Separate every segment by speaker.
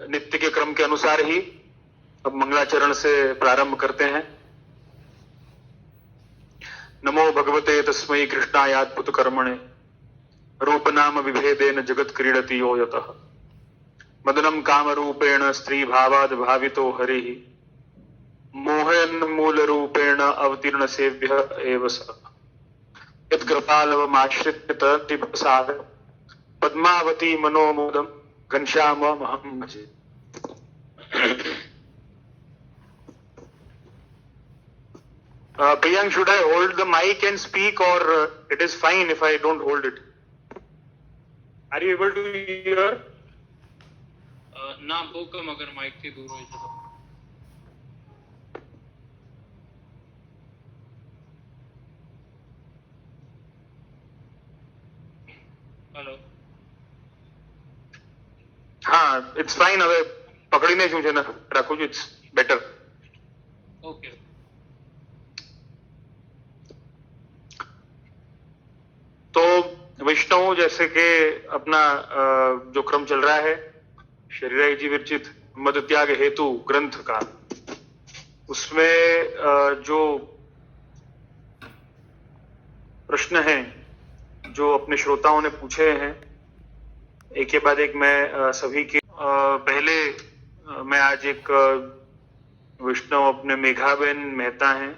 Speaker 1: नित्य के क्रम के अनुसार ही अब मंगलाचरण से प्रारंभ करते हैं। नमो भगवते तस्मै कृष्णायाद्भुत कर्मणे रूप नाम विभेदेन जगत क्रीडति यो यतः मदनम काम रूपेण स्त्री भावाद भावितो हरिः मोहन मूल रूपेण अवतीर्ण सेव्य एव स यत्कृपालवमाश्रित्य तत्प्रसाद पद्मावती मनोमोदम घनश्याममहं भजे। Priyank, should I hold the mic and speak, or it is fine if I don't hold it? Are you able to hear?
Speaker 2: ना बोकम अगर माइक से दूर हो तो। हेलो।
Speaker 1: हाँ, it's fine. હવે પકડીને શું છે ને રાખું છું, it's better.
Speaker 2: ओके।
Speaker 1: तो वैष्णव जैसे कि अपना जो क्रम चल रहा है शरीराई जी विरचित मद त्याग हेतु ग्रंथ का, उसमें जो प्रश्न हैं जो अपने श्रोताओं ने पूछे हैं, एक के बाद एक मैं सभी के पहले मैं आज एक वैष्णव अपने मेघाबेन मेहता हैं,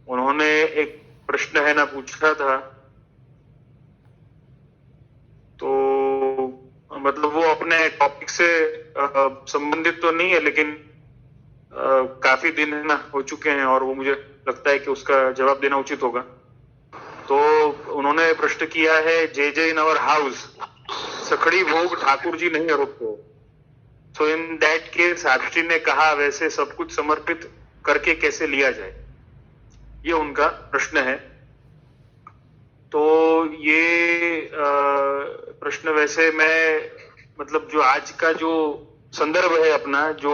Speaker 1: उन्होंने एक प्रश्न है ना पूछा था, तो मतलब वो अपने टॉपिक से संबंधित तो नहीं है, लेकिन काफी दिन है ना हो चुके हैं और वो मुझे लगता है कि उसका जवाब देना उचित होगा। तो उन्होंने प्रश्न किया है, जे जे इन आवर हाउस सखड़ी भोग ठाकुर जी नहीं रोको, सो इन दैट केस साक्षी ने कहा वैसे सब कुछ समर्पित करके कैसे लिया जाए, ये उनका प्रश्न है। तो ये प्रश्न वैसे मैं मतलब जो आज का जो संदर्भ है अपना, जो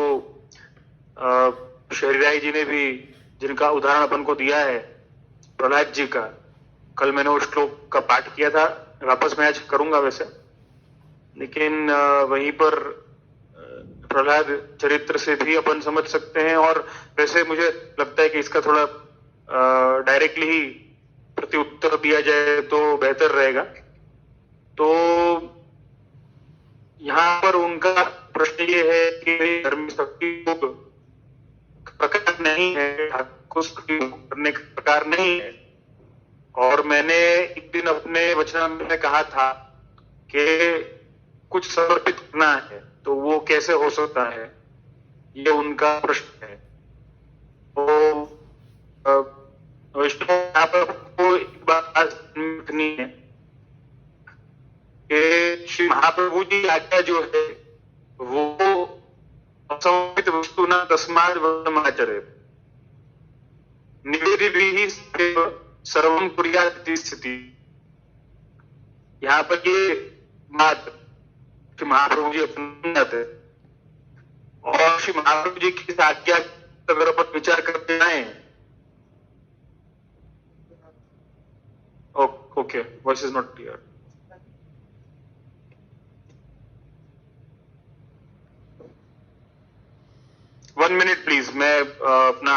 Speaker 1: शरीराई जी ने भी जिनका उदाहरण अपन को दिया है प्रहलाद जी का, कल मैंने उस श्लोक का पाठ किया था, वापस मैं आज करूंगा वैसे, लेकिन वहीं पर प्रहलाद चरित्र से भी अपन समझ सकते हैं, और वैसे मुझे लगता है कि इसका थोड़ा डायरेक्टली ही प्रति उत्तर दिया जाए तो बेहतर रहेगा। तो यहाँ पर उनका प्रश्न ये है कि धर्म शक्ति प्रकार नहीं है, करने का प्रकार नहीं है, और मैंने एक दिन अपने वचन में कहा था कि कुछ समर्पित करना है, तो वो कैसे हो सकता है, ये उनका प्रश्न है। तो वैष्णव यहाँ पर आपको एक बात रखनी है कि श्री महाप्रभु जी आज्ञा जो है वो असमर्पित वस्तु न तस्माद वचनमाचरे निवेदि भी सर्वम कुर्यात् स्थिति। यहाँ पर ये बात श्री महाप्रभु जी अपनाते, और श्री महाप्रभु जी की आज्ञा अगर अपन विचार करते जाए, okay, voice is not clear. One minute please, मैं अपना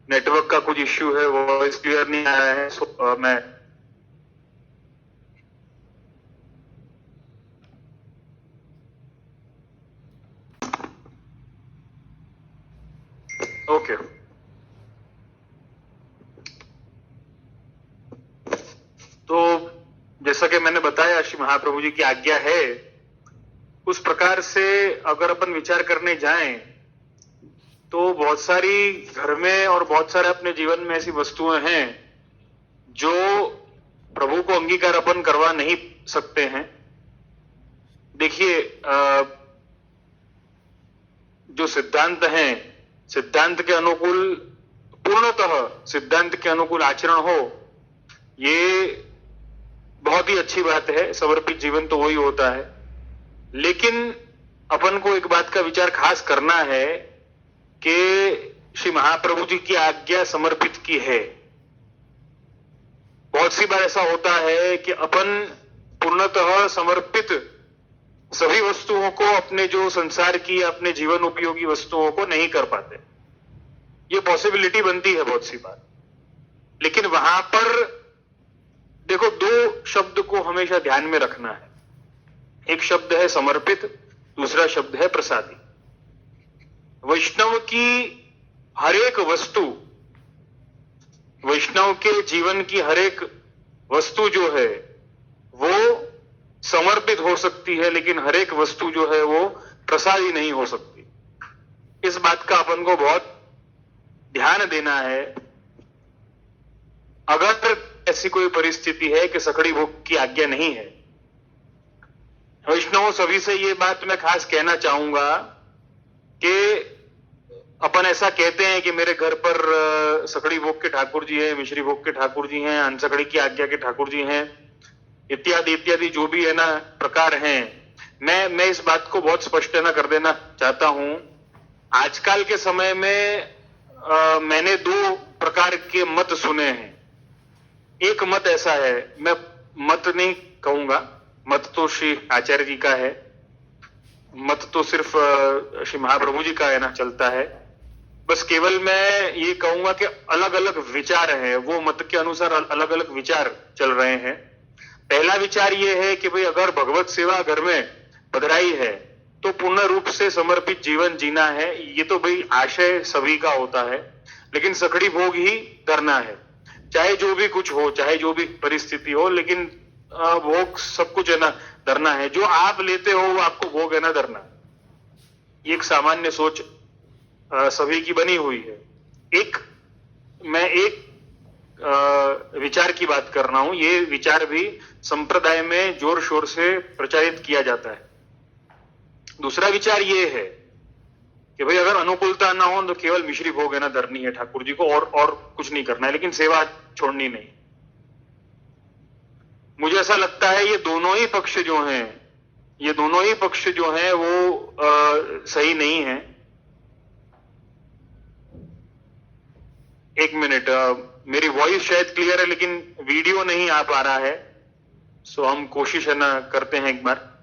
Speaker 1: नेटवर्क का कुछ इश्यू है, वॉइस क्लियर नहीं आ रहा है, सो मैं ओके। तो जैसा कि मैंने बताया श्री महाप्रभु जी की आज्ञा है, उस प्रकार से अगर अपन विचार करने जाएं तो बहुत सारी घर में और बहुत सारे अपने जीवन में ऐसी वस्तुएं हैं जो प्रभु को अंगीकार अपन करवा नहीं सकते हैं। देखिए, जो सिद्धांत हैं, सिद्धांत के अनुकूल, पूर्णतः सिद्धांत के अनुकूल आचरण हो, ये बहुत ही अच्छी बात है, समर्पित जीवन तो वही होता है। लेकिन अपन को एक बात का विचार खास करना है कि श्री महाप्रभु जी की आज्ञा समर्पित की है। बहुत सी बार ऐसा होता है कि अपन पूर्णतः समर्पित सभी वस्तुओं को, अपने जो संसार की, अपने जीवन उपयोगी वस्तुओं को नहीं कर पाते। ये पॉसिबिलिटी बनती है बहुत सी बार, लेकिन वहां पर देखो, दो शब्द को हमेशा ध्यान में रखना है। एक शब्द है समर्पित, दूसरा शब्द है प्रसादी। वैष्णव की हर एक वस्तु, वैष्णव के जीवन की हर एक वस्तु जो है वो समर्पित हो सकती है, लेकिन हर एक वस्तु जो है वो प्रसादी नहीं हो सकती। इस बात का अपन को बहुत ध्यान देना है। अगर ऐसी कोई परिस्थिति है कि सखड़ी भोग की आज्ञा नहीं है, वैष्णव सभी से ये बात मैं खास कहना चाहूंगा कि अपन ऐसा कहते हैं कि मेरे घर पर सखड़ी भोग के ठाकुर जी हैं, मिश्री भोग के ठाकुर जी हैं, अनसखड़ी की आज्ञा के ठाकुर जी हैं, इत्यादि इत्यादि जो भी है ना प्रकार हैं। मैं इस बात को बहुत स्पष्ट ना कर देना चाहता हूं। आजकल के समय में मैंने दो प्रकार के मत सुने हैं। एक मत ऐसा है, मैं मत नहीं कहूंगा, मत तो श्री आचार्य जी का है, मत तो सिर्फ श्री महाप्रभु जी का है ना, चलता है। बस केवल मैं ये कहूंगा कि अलग अलग विचार हैं, वो मत के अनुसार अलग अलग विचार चल रहे हैं। पहला विचार ये है कि भाई अगर भगवत सेवा घर में बधराई है तो पूर्ण रूप से समर्पित जीवन जीना है। ये तो भाई आशय सभी का होता है, लेकिन सखड़ी भोग ही धरना है, चाहे जो भी कुछ हो, चाहे जो भी परिस्थिति हो, लेकिन भोग सब कुछ है ना धरना है। जो आप लेते हो वो आपको भोग है ना धरना। ये एक सामान्य सोच सभी की बनी हुई है। मैं एक विचार की बात कर रहा हूं। ये विचार भी संप्रदाय में जोर शोर से प्रचारित किया जाता है। दूसरा विचार ये है कि भाई अगर अनुकूलता ना हो तो केवल मिश्री भोग है ना धरनी है ठाकुर जी को, और कुछ नहीं करना है, लेकिन सेवा छोड़नी नहीं। मुझे ऐसा लगता है ये दोनों ही पक्ष जो हैं वो सही नहीं है। एक मिनट, मेरी वॉइस शायद क्लियर है लेकिन वीडियो नहीं आ पा रहा है, सो हम कोशिश है ना करते हैं एक बार।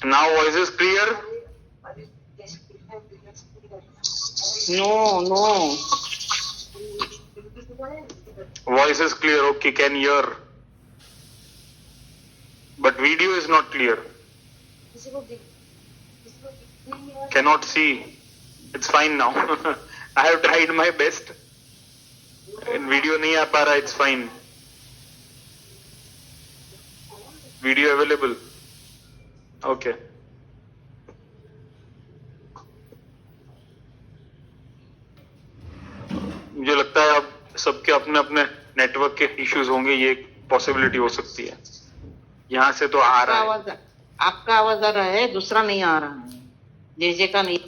Speaker 1: Now voice is clear?
Speaker 3: No.
Speaker 1: Voice is clear, okay, can hear. But video is not clear. Cannot see. It's fine now. I have tried my best. And video नहीं आ पा रहा, it's fine. Video available. Okay. मुझे लगता है अब सबके अपने अपने नेटवर्क के इश्यूज होंगे, ये एक पॉसिबिलिटी हो सकती है। यहाँ से तो आ रहा है,
Speaker 3: आपका आवाज आ रहा है, दूसरा नहीं आ रहा है, जेजे का नहीं।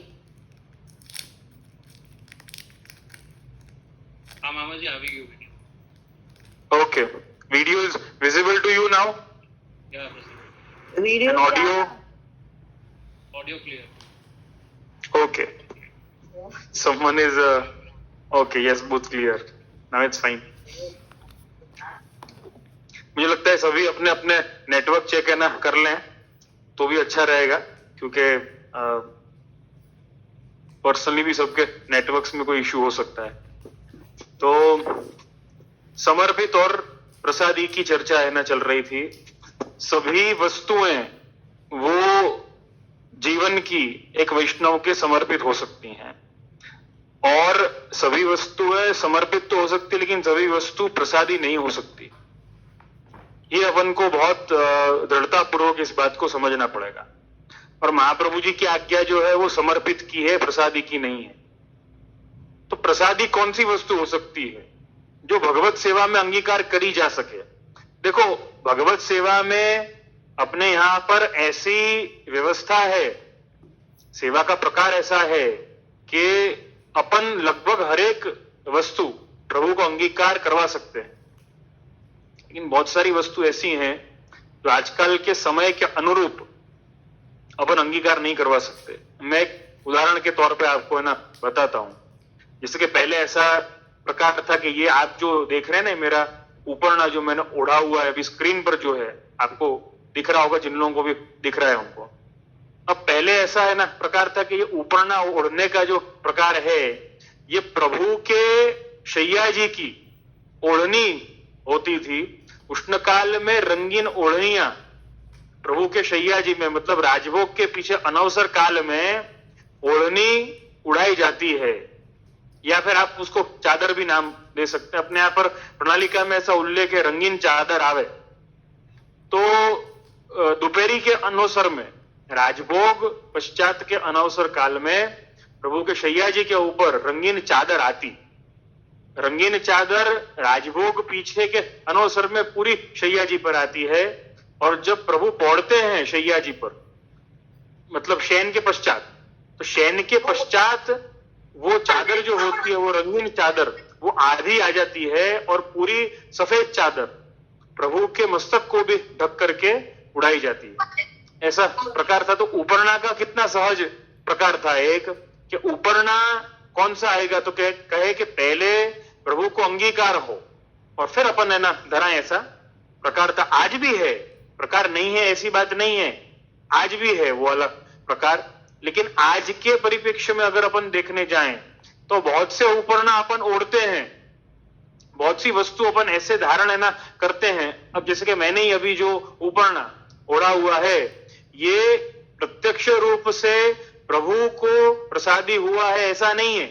Speaker 2: हाँ मामा जी, આવી ગયું video.
Speaker 1: Okay, video is visible to you now?
Speaker 2: Yeah,
Speaker 3: video
Speaker 1: And audio?
Speaker 2: Audio clear.
Speaker 1: Okay. Someone is okay, yes, both clear. Now it's fine. मुझे लगता है सभी अपने अपने नेटवर्क चेक है ना कर लें तो भी अच्छा रहेगा, क्योंकि पर्सनली भी सबके नेटवर्क्स में कोई इश्यू हो सकता है। तो समर्पित और प्रसादी की चर्चा है ना चल रही थी। सभी वस्तुएं वो जीवन की एक वैष्णव के समर्पित हो सकती हैं, और सभी वस्तुएं समर्पित तो हो सकती, लेकिन सभी वस्तु प्रसादी नहीं हो सकती। ये अपन को बहुत दृढ़ता पूर्वक इस बात को समझना पड़ेगा। और महाप्रभु जी की आज्ञा जो है वो समर्पित की है, प्रसादी की नहीं है। तो प्रसादी कौन सी वस्तु हो सकती है जो भगवत सेवा में अंगीकार करी जा सके? देखो, भगवत सेवा में अपने यहां पर ऐसी व्यवस्था है, सेवा का प्रकार ऐसा है कि अपन लगभग हर एक वस्तु प्रभु को अंगीकार करवा सकते हैं। लेकिन बहुत सारी वस्तु ऐसी हैं जो आजकल के समय के अनुरूप अपन अंगीकार नहीं करवा सकते। मैं एक उदाहरण के तौर पे आपको है ना बताता हूं। जैसे कि पहले ऐसा प्रकार था कि ये आप जो देख रहे हैं ना, मेरा ऊपरना जो मैंने ओढ़ा हुआ है, अभी स्क्रीन पर जो है आपको दिख रहा होगा, जिन लोगों को भी दिख रहा है उनको। अब पहले ऐसा है ना प्रकार था कि ये ऊपरना ओढ़ने का जो प्रकार है, ये प्रभु के शैया जी की ओढ़नी होती थी। उष्ण काल में रंगीन ओढ़नियां प्रभु के शैया जी में, मतलब राजभोग के पीछे अनवसर काल में ओढ़नी उड़ाई जाती है, या फिर आप उसको चादर भी नाम दे सकते हैं। अपने यहां पर प्रणालिका में ऐसा उल्लेख है, रंगीन चादर आवे। तो दोपहरी के अनवसर में, राजभोग पश्चात के अनवसर काल में प्रभु के शैया जी के ऊपर रंगीन चादर आती। रंगीन चादर राजभोग पीछे के अनवसर में पूरी शैया जी पर आती है, और जब प्रभु पौड़ते हैं शैया जी पर, मतलब शयन के पश्चात, तो शयन के पश्चात वो चादर जो होती है, वो रंगीन चादर, वो आधी आ जाती है, और पूरी सफेद चादर प्रभु के मस्तक को भी ढक करके उड़ाई जाती है। ऐसा प्रकार था। तो ऊपरना का कितना सहज प्रकार था एक, कि ऊपरना कौन सा आएगा, तो कहे कि पहले प्रभु को अंगीकार हो और फिर अपन है ना धराएं, ऐसा प्रकार था। आज भी है, प्रकार नहीं है ऐसी बात नहीं है, आज भी है वो अलग प्रकार। लेकिन आज के परिप्रेक्ष्य में अगर अपन देखने जाएं तो बहुत से ऊपरना अपन ओढ़ते हैं, बहुत सी वस्तु अपन ऐसे धारण है ना करते हैं। अब जैसे कि मैंने ही अभी जो ऊपरना ओढ़ा हुआ है, ये प्रत्यक्ष रूप से प्रभु को प्रसादी हुआ है ऐसा नहीं है,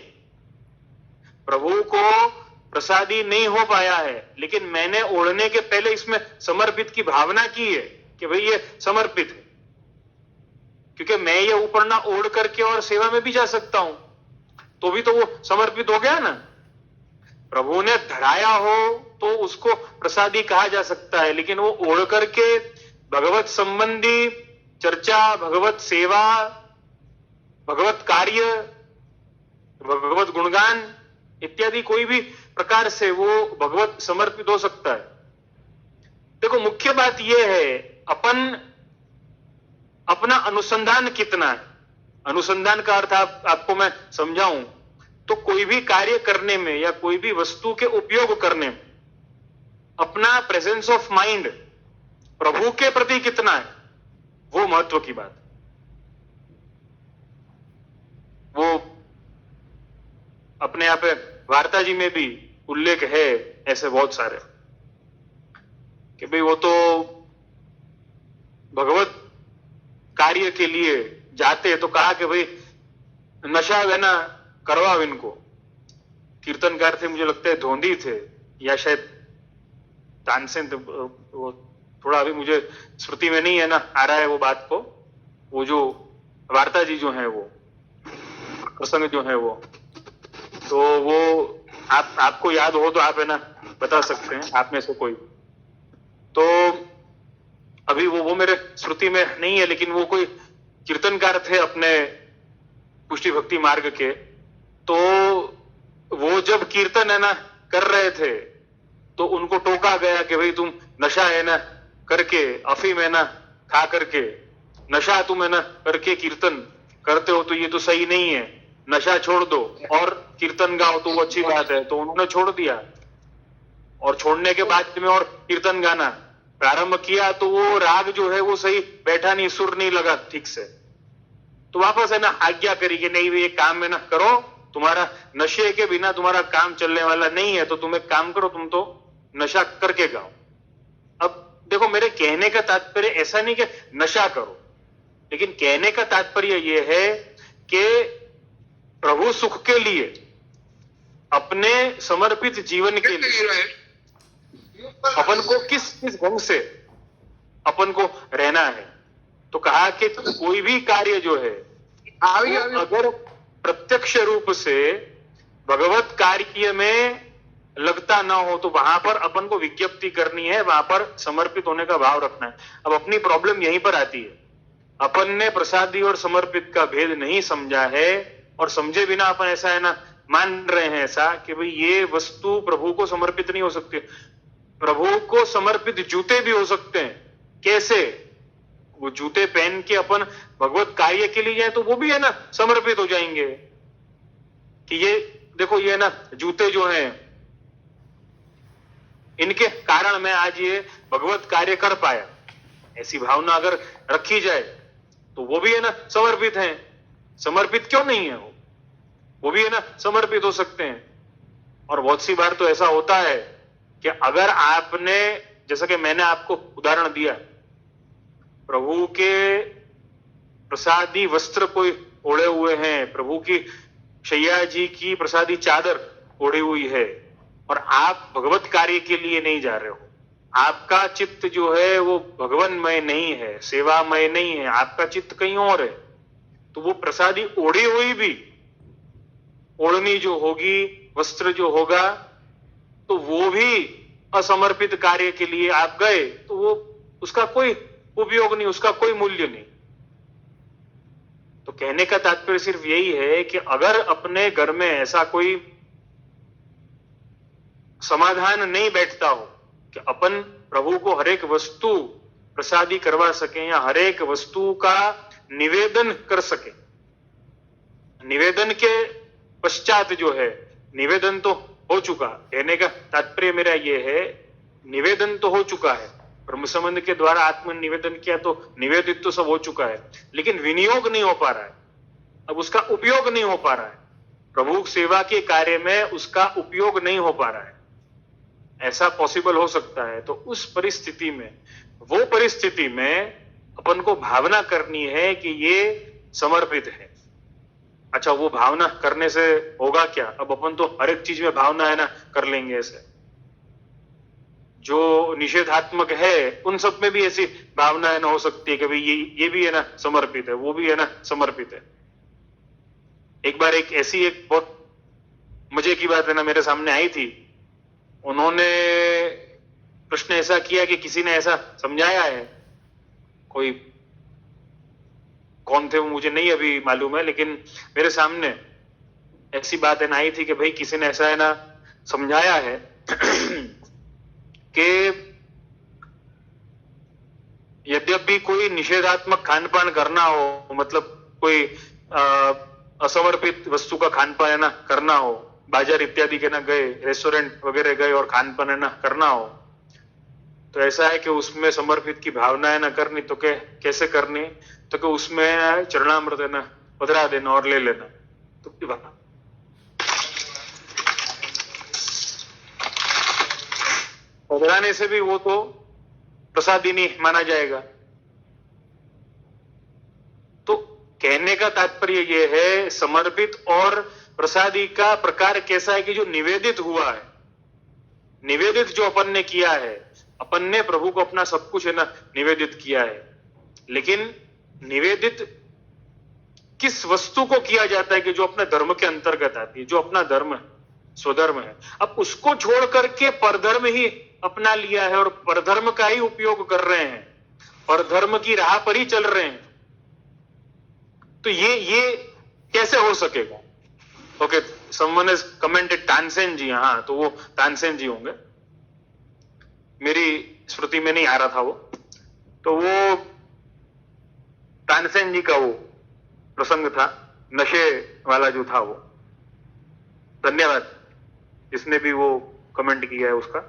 Speaker 1: प्रभु को प्रसादी नहीं हो पाया है, लेकिन मैंने ओढ़ने के पहले इसमें समर्पित की भावना की है कि भाई ये समर्पित है, क्योंकि मैं ये ऊपरना ओढ़ करके और सेवा में भी जा सकता हूं, तो भी तो वो समर्पित हो गया ना। प्रभु ने धराया हो तो उसको प्रसादी कहा जा सकता है, लेकिन वो ओढ़ करके भगवत संबंधी चर्चा, भगवत सेवा, भगवत कार्य, भगवत गुणगान इत्यादि कोई भी प्रकार से वो भगवत समर्पित हो सकता है। देखो, मुख्य बात यह है अपन अपना अनुसंधान कितना है। अनुसंधान का अर्थ आपको मैं समझाऊं तो कोई भी कार्य करने में या कोई भी वस्तु के उपयोग करने में अपना प्रेजेंस ऑफ माइंड प्रभु के प्रति कितना है, वो महत्व की बात। वो अपने यहां पे वार्ता जी में भी उल्लेख है ऐसे बहुत सारे कि भाई वो तो भगवत कार्य के लिए जाते, तो कहा कि भाई नशा है ना करवाओ इनको। कीर्तनकार थे, मुझे लगता है धोंधी थे या शायद तानसेन, वो थोड़ा अभी मुझे स्मृति में नहीं है ना आ रहा है वो बात को। वो जो वार्ता जी जो है, वो प्रसंग जो है वो, तो वो आपको याद हो तो आप है ना बता सकते हैं, आप में से कोई। तो अभी वो मेरे स्मृति में नहीं है, लेकिन वो कोई कीर्तनकार थे अपने पुष्टि भक्ति मार्ग के। तो वो जब कीर्तन है ना कर रहे थे तो उनको टोका गया कि भाई तुम नशा है ना करके, अफीम है ना खा करके, नशा तुम है ना करके कीर्तन करते हो, तो ये तो सही नहीं है, नशा छोड़ दो और कीर्तन गाओ तो वो अच्छी बात है। तो उन्होंने छोड़ दिया, और छोड़ने के बाद में और कीर्तन गाना प्रारंभ किया तो वो राग जो है वो सही बैठा नहीं, सुर नहीं लगा ठीक से। तो वापस है ना आज्ञा करी कि नहीं ये काम है ना करो, तुम्हारा नशे के बिना तुम्हारा काम चलने वाला नहीं है, तो तुम एक काम करो, तुम तो नशा करके गाओ। अब देखो मेरे कहने का तात्पर्य ऐसा नहीं कि नशा करो, लेकिन कहने का तात्पर्य यह है कि प्रभु सुख के लिए अपने समर्पित जीवन के लिए अपन को किस किस ढंग से अपन को रहना है। तो कहा कि कोई भी कार्य जो है वो अगर प्रत्यक्ष रूप से भगवत कार्य में लगता ना हो तो वहां पर अपन को विज्ञप्ति करनी है, वहां पर समर्पित होने का भाव रखना है। अब अपनी प्रॉब्लम यहीं पर आती है, अपन ने प्रसादी और समर्पित का भेद नहीं समझा है, और समझे बिना अपन ऐसा है ना मान रहे हैं ऐसा कि भाई ये वस्तु प्रभु को समर्पित नहीं हो सकती। प्रभु को समर्पित जूते भी हो सकते हैं। कैसे? वो जूते पहन के अपन भगवत कार्य के लिए जाए तो वो भी है ना समर्पित हो जाएंगे कि ये देखो ये ना जूते जो हैं इनके कारण मैं आज ये भगवत कार्य कर पाया, ऐसी भावना अगर रखी जाए तो वो भी है ना समर्पित हैं। समर्पित क्यों नहीं है? वो भी है ना समर्पित हो सकते हैं। और बहुत सी बार तो ऐसा होता है कि अगर आपने, जैसा कि मैंने आपको उदाहरण दिया, प्रभु के प्रसादी वस्त्र कोई ओढ़े हुए हैं, प्रभु की शैया जी की प्रसादी चादर ओढ़ी हुई है, और आप भगवत कार्य के लिए नहीं जा रहे हो, आपका चित्त जो है वो भगवानमय नहीं है, सेवामय नहीं है, आपका चित्त कहीं और है, तो वो प्रसादी ओढ़ी हुई भी, ओढ़नी जो होगी, वस्त्र जो होगा, तो वो भी असमर्पित कार्य के लिए आप गए तो वो उसका कोई उपयोग नहीं, उसका कोई मूल्य नहीं। तो कहने का तात्पर्य सिर्फ यही है कि अगर अपने घर में ऐसा कोई समाधान नहीं बैठता हो कि अपन प्रभु को हर एक वस्तु प्रसादी करवा सकें या हर एक वस्तु का निवेदन कर सके, निवेदन के पश्चात जो है, निवेदन तो हो चुका, कहने का तात्पर्य मेरा यह है निवेदन तो हो चुका है, ब्रह्म संबंध के द्वारा आत्म निवेदन किया तो निवेदित तो सब हो चुका है, लेकिन विनियोग नहीं हो पा रहा है, अब उसका उपयोग नहीं हो पा रहा है, प्रभु सेवा के कार्य में उसका उपयोग नहीं हो पा रहा है। ऐसा पॉसिबल हो सकता है। तो उस परिस्थिति में, वो परिस्थिति में अपन को भावना करनी है कि ये समर्पित है। अच्छा, वो भावना करने से होगा क्या? अब अपन तो हर एक चीज में भावना है ना कर लेंगे ऐसे, जो निषेधात्मक है उन सब में भी ऐसी भावना है ना हो सकती है कि भाई ये भी है ना समर्पित है, वो भी है ना समर्पित है। एक बार एक ऐसी एक बहुत मजे की बात है ना मेरे सामने आई थी, उन्होंने प्रश्न ऐसा किया कि किसी ने ऐसा समझाया है, कोई कौन थे वो मुझे नहीं अभी मालूम है, लेकिन मेरे सामने ऐसी बात है ना आई थी कि भाई किसी ने ऐसा है ना समझाया है कि यद्यपि कोई निषेधात्मक खानपान करना हो, मतलब कोई असमर्पित वस्तु का खानपान है ना करना हो, बाजार इत्यादि के ना गए, रेस्टोरेंट वगैरह गए और खानपान है ना करना हो, तो ऐसा है कि उसमें समर्पित की भावना है ना करनी, तो कैसे करनी? तो कि उसमें चरणामृत है ना पधरा देना और ले लेना। तो पधराने से भी वो तो प्रसादी नहीं माना जाएगा। तो कहने का तात्पर्य यह है समर्पित और प्रसादी का प्रकार कैसा है कि जो निवेदित हुआ है, निवेदित जो अपन ने किया है, अपन ने प्रभु को अपना सब कुछ है ना निवेदित किया है, लेकिन निवेदित किस वस्तु को किया जाता है कि जो अपने धर्म के अंतर्गत आती है, जो अपना धर्म है, स्वधर्म है। अब उसको छोड़ करके परधर्म ही अपना लिया है और परधर्म का ही उपयोग कर रहे हैं, परधर्म की राह पर ही चल रहे हैं, तो ये कैसे हो सकेगा? Okay, someone has commented Tansen ji, हाँ तो वो तानसेन जी होंगे, मेरी स्मृति में नहीं आ रहा था वो, तो वो तानसेन जी का वो प्रसंग था, नशे वाला जो था वो। धन्यवाद जिसने भी वो कमेंट किया है उसका।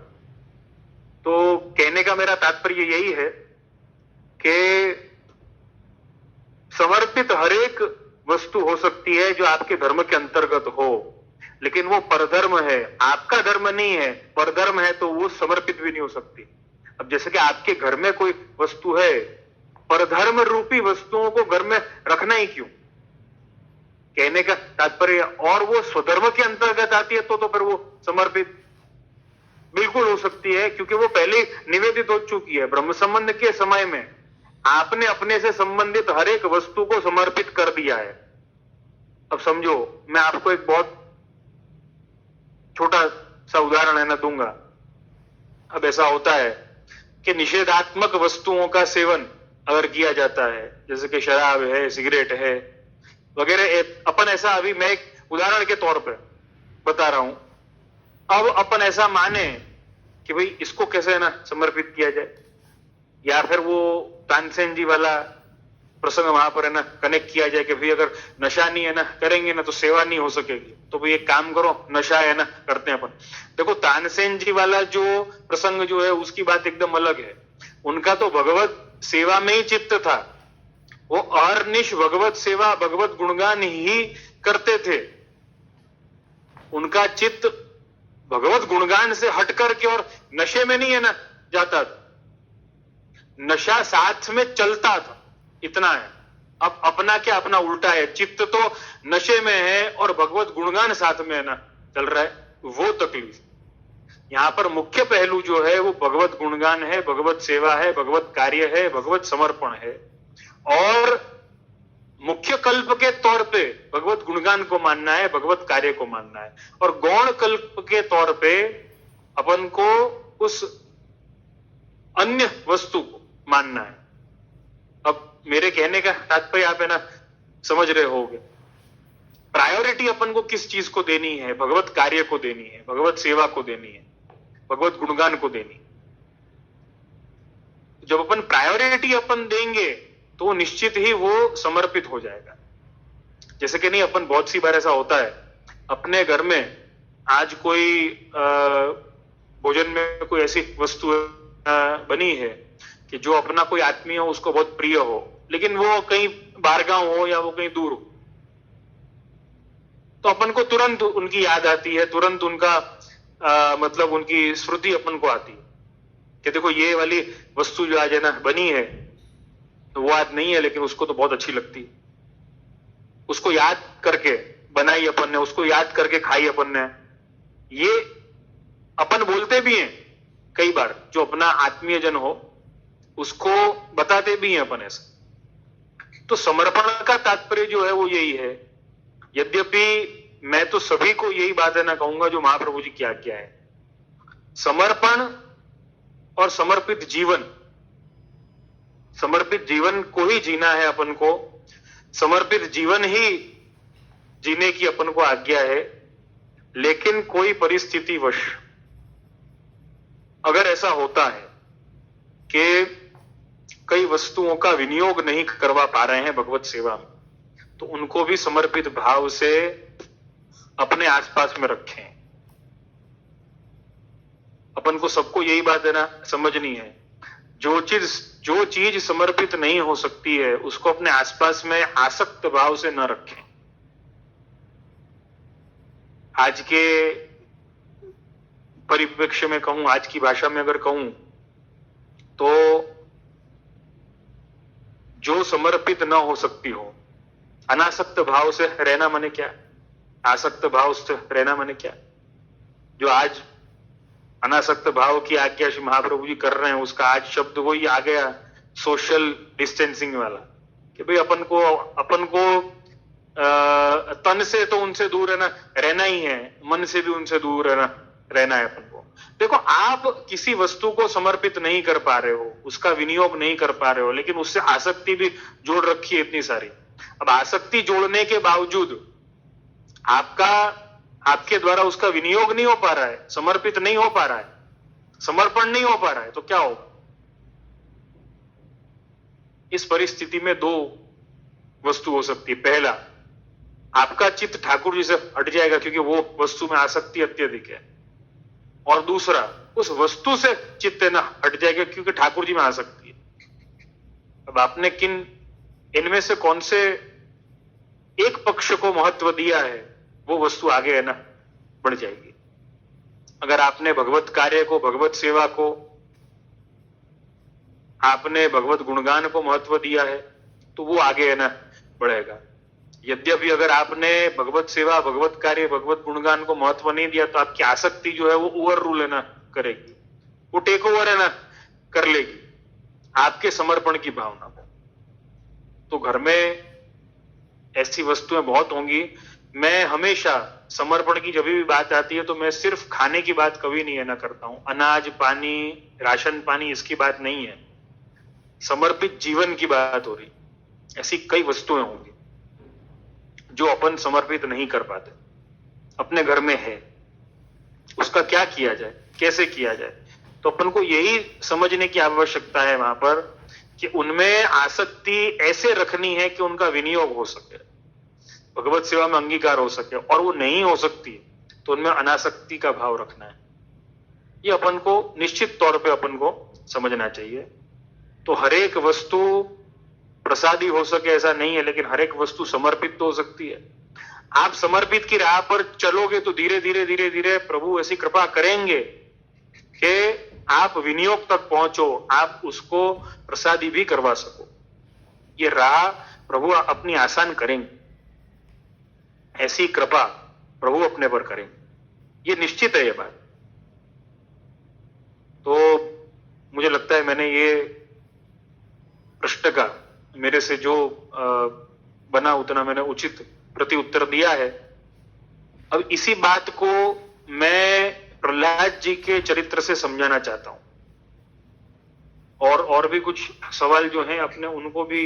Speaker 1: तो कहने का मेरा तात्पर्य यही है कि समर्पित हर एक वस्तु हो सकती है जो आपके धर्म के अंतर्गत हो, लेकिन वो परधर्म है, आपका धर्म नहीं है, परधर्म है, तो वो समर्पित भी नहीं हो सकती। अब जैसे कि आपके घर में कोई वस्तु है, परधर्म रूपी वस्तुओं को घर में रखना ही क्यों, कहने का तात्पर्य, और वो स्वधर्म के अंतर्गत आती है तो फिर वो समर्पित बिल्कुल हो सकती है, क्योंकि वो पहले निवेदित हो चुकी है। ब्रह्म संबंध के समय में आपने अपने से संबंधित हर एक वस्तु को समर्पित कर दिया है। अब समझो, मैं आपको एक बहुत छोटा सा उदाहरण है ना दूंगा। अब ऐसा होता है कि निषेधात्मक वस्तुओं का सेवन अगर किया जाता है, जैसे कि शराब है, सिगरेट है वगैरह, अपन ऐसा, अभी मैं एक उदाहरण के तौर पर बता रहा हूं, अब अपन ऐसा माने कि भाई इसको कैसे है ना समर्पित किया जाए, या फिर वो तानसेन जी वाला प्रसंग वहां पर है ना कनेक्ट किया जाए कि भाई अगर नशा नहीं है ना करेंगे ना तो सेवा नहीं हो सकेगी, तो भाई एक काम करो, नशा है ना करते हैं अपन। देखो, तानसेन जी वाला जो प्रसंग जो है उसकी बात एकदम अलग है। उनका तो भगवत सेवा में ही चित्त था, वो अहर्निश भगवत सेवा, भगवत गुणगान ही करते थे। उनका चित्त भगवत गुणगान से हट करके और नशे में नहीं है ना जाता था, नशा साथ में चलता था, इतना है। अब अपना क्या, अपना उल्टा है, चित्त तो नशे में है और भगवत गुणगान साथ में है ना चल रहा है, वो तकलीफ। यहां पर मुख्य पहलू जो है वो भगवत गुणगान है, भगवत सेवा है, भगवत कार्य है, भगवत समर्पण है। और मुख्य कल्प के तौर पे भगवत गुणगान को मानना है, भगवत कार्य को मानना है, और गौण कल्प के तौर पे अपन को उस अन्य वस्तु को मानना है। अब मेरे कहने का तात्पर्य आप है ना समझ रहे होगे। प्रायोरिटी अपन को किस चीज को देनी है, भगवत कार्य को देनी है, भगवत सेवा को देनी है, भगवत गुणगान को देनी है। जब अपन प्रायोरिटी अपन देंगे तो निश्चित ही वो समर्पित हो जाएगा। जैसे कि नहीं, अपन बहुत सी बार ऐसा होता है, अपने घर में आज कोई भोजन में कोई ऐसी वस्तु बनी है कि जो अपना कोई आत्मीय हो, उसको बहुत प्रिय हो, लेकिन वो कहीं बाहरगांव हो या वो कहीं दूर हो, तो अपन को तुरंत उनकी याद आती है, तुरंत उनका मतलब उनकी स्मृति अपन को आती है कि देखो ये वाली वस्तु जो आज है ना बनी है, तो वो आज नहीं है लेकिन उसको तो बहुत अच्छी लगती है, उसको याद करके बनाई अपन ने, उसको याद करके खाई अपन ने। ये अपन बोलते भी हैं कई बार, जो अपना आत्मीय जन हो उसको बताते भी हैं अपन ऐसा। तो समर्पण का तात्पर्य जो है वो यही है। यद्यपि मैं तो सभी को यही बात है ना कहूंगा जो महाप्रभु जी क्या क्या है, समर्पण और समर्पित जीवन, समर्पित जीवन को ही जीना है अपन को, समर्पित जीवन ही जीने की अपन को आज्ञा है। लेकिन कोई परिस्थितिवश अगर ऐसा होता है कि कई वस्तुओं का विनियोग नहीं करवा पा रहे हैं भगवत सेवा में, तो उनको भी समर्पित भाव से अपने आसपास में रखें। अपन को सबको यही बात है ना समझनी है, जो चीज समर्पित नहीं हो सकती है उसको अपने आसपास में आसक्त भाव से न रखें। आज के परिप्रेक्ष्य में कहूं, आज की भाषा में अगर कहूं तो जो समर्पित न हो सकती हो, अनासक्त भाव से रहना माने क्या, आसक्त भाव से रहना माने क्या। जो आज अनासक्त भाव की आज्ञा श्री महाप्रभु जी कर रहे हैं, उसका आज शब्द वही आ गया, सोशल डिस्टेंसिंग वाला, कि भाई अपन को तन से तो उनसे दूर रहना ही है, मन से भी उनसे दूर रहना है अपन को। देखो, आप किसी वस्तु को समर्पित नहीं कर पा रहे हो, उसका विनियोग नहीं कर पा रहे हो, लेकिन उससे आसक्ति भी जोड़ रखी है इतनी सारी। अब आसक्ति जोड़ने के बावजूद आपके द्वारा उसका विनियोग नहीं हो पा रहा है, समर्पित नहीं हो पा रहा है, समर्पण नहीं हो पा रहा है, तो क्या होगा। इस परिस्थिति में दो वस्तु हो सकती है। पहला, आपका चित्त ठाकुर जी से हट जाएगा क्योंकि वो वस्तु में आसक्ति अत्यधिक है, और दूसरा, उस वस्तु से चित्त ना हट जाएगा क्योंकि ठाकुर जी में आसक्ति है। अब आपने किन इनमें से कौन से एक पक्ष को महत्व दिया है, वो वस्तु आगे है ना बढ़ जाएगी। अगर आपने भगवत कार्य को, भगवत सेवा को, आपने भगवत गुणगान को महत्व दिया है, तो वो आगे है ना बढ़ेगा। यद्यपि अगर आपने भगवत सेवा, भगवत कार्य, भगवत गुणगान को महत्व नहीं दिया, तो आपकी आसक्ति जो है वो ओवर रूल है ना करेगी, वो टेक ओवर है ना कर लेगी आपके समर्पण की भावना को। तो घर में ऐसी वस्तुएं बहुत होंगी। मैं हमेशा समर्पण की जब भी बात आती है तो मैं सिर्फ खाने की बात कभी नहीं है ना करता हूं। अनाज, पानी, राशन पानी, इसकी बात नहीं है। समर्पित जीवन की बात हो रही। ऐसी कई वस्तुएं होंगी जो अपन समर्पित नहीं कर पाते, अपने घर में है, उसका क्या किया जाए, कैसे किया जाए। तो अपन को यही समझने की आवश्यकता है वहां पर कि उनमें आसक्ति ऐसे रखनी है कि उनका विनियोग हो सके, भगवत सेवा में अंगीकार हो सके, और वो नहीं हो सकती तो उनमें अनासक्ति का भाव रखना है। ये अपन को निश्चित तौर पे अपन को समझना चाहिए। तो हर एक वस्तु प्रसादी हो सके ऐसा नहीं है, लेकिन हर एक वस्तु समर्पित तो हो सकती है। आप समर्पित की राह पर चलोगे तो धीरे धीरे धीरे धीरे प्रभु ऐसी कृपा करेंगे कि आप विनियोग तक पहुंचो, आप उसको प्रसादी भी करवा सको। ये राह प्रभु अपनी आसान करेंगे, ऐसी कृपा प्रभु अपने पर करेंगे, ये निश्चित है ये बात। तो मुझे लगता है मैंने ये प्रश्न का मेरे से जो बना उतना मैंने उचित प्रति उत्तर दिया है। अब इसी बात को मैं प्रहलाद जी के चरित्र से समझाना चाहता हूं, और भी कुछ सवाल जो हैं अपने उनको भी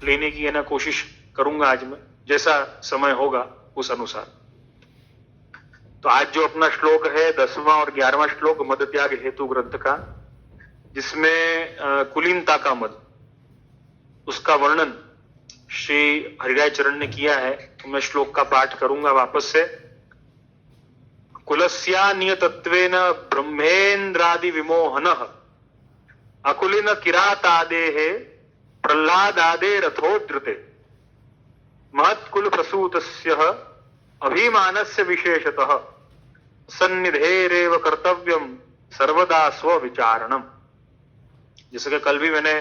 Speaker 1: लेने की है ना कोशिश करूंगा आज मैं, जैसा समय होगा उस अनुसार। तो आज जो अपना श्लोक है 10वां और 11वां श्लोक मद त्याग हेतु ग्रंथ का, जिसमें कुलीनता का मद, उसका वर्णन श्री हरिराय चरण ने किया है। तो मैं श्लोक का पाठ करूंगा वापस से। कुलस्या नियतत्वेन ब्रह्मेन्द्रादि विमोहनः अकुलिन किरातादेः प्रह्लादादे रथोद्धृते महत्कुल प्रसूतस्य अभिमानस्य विशेषतः सन्निधेरेव कर्तव्यम सर्वदा स्वविचारणम। जैसे कि कल भी मैंने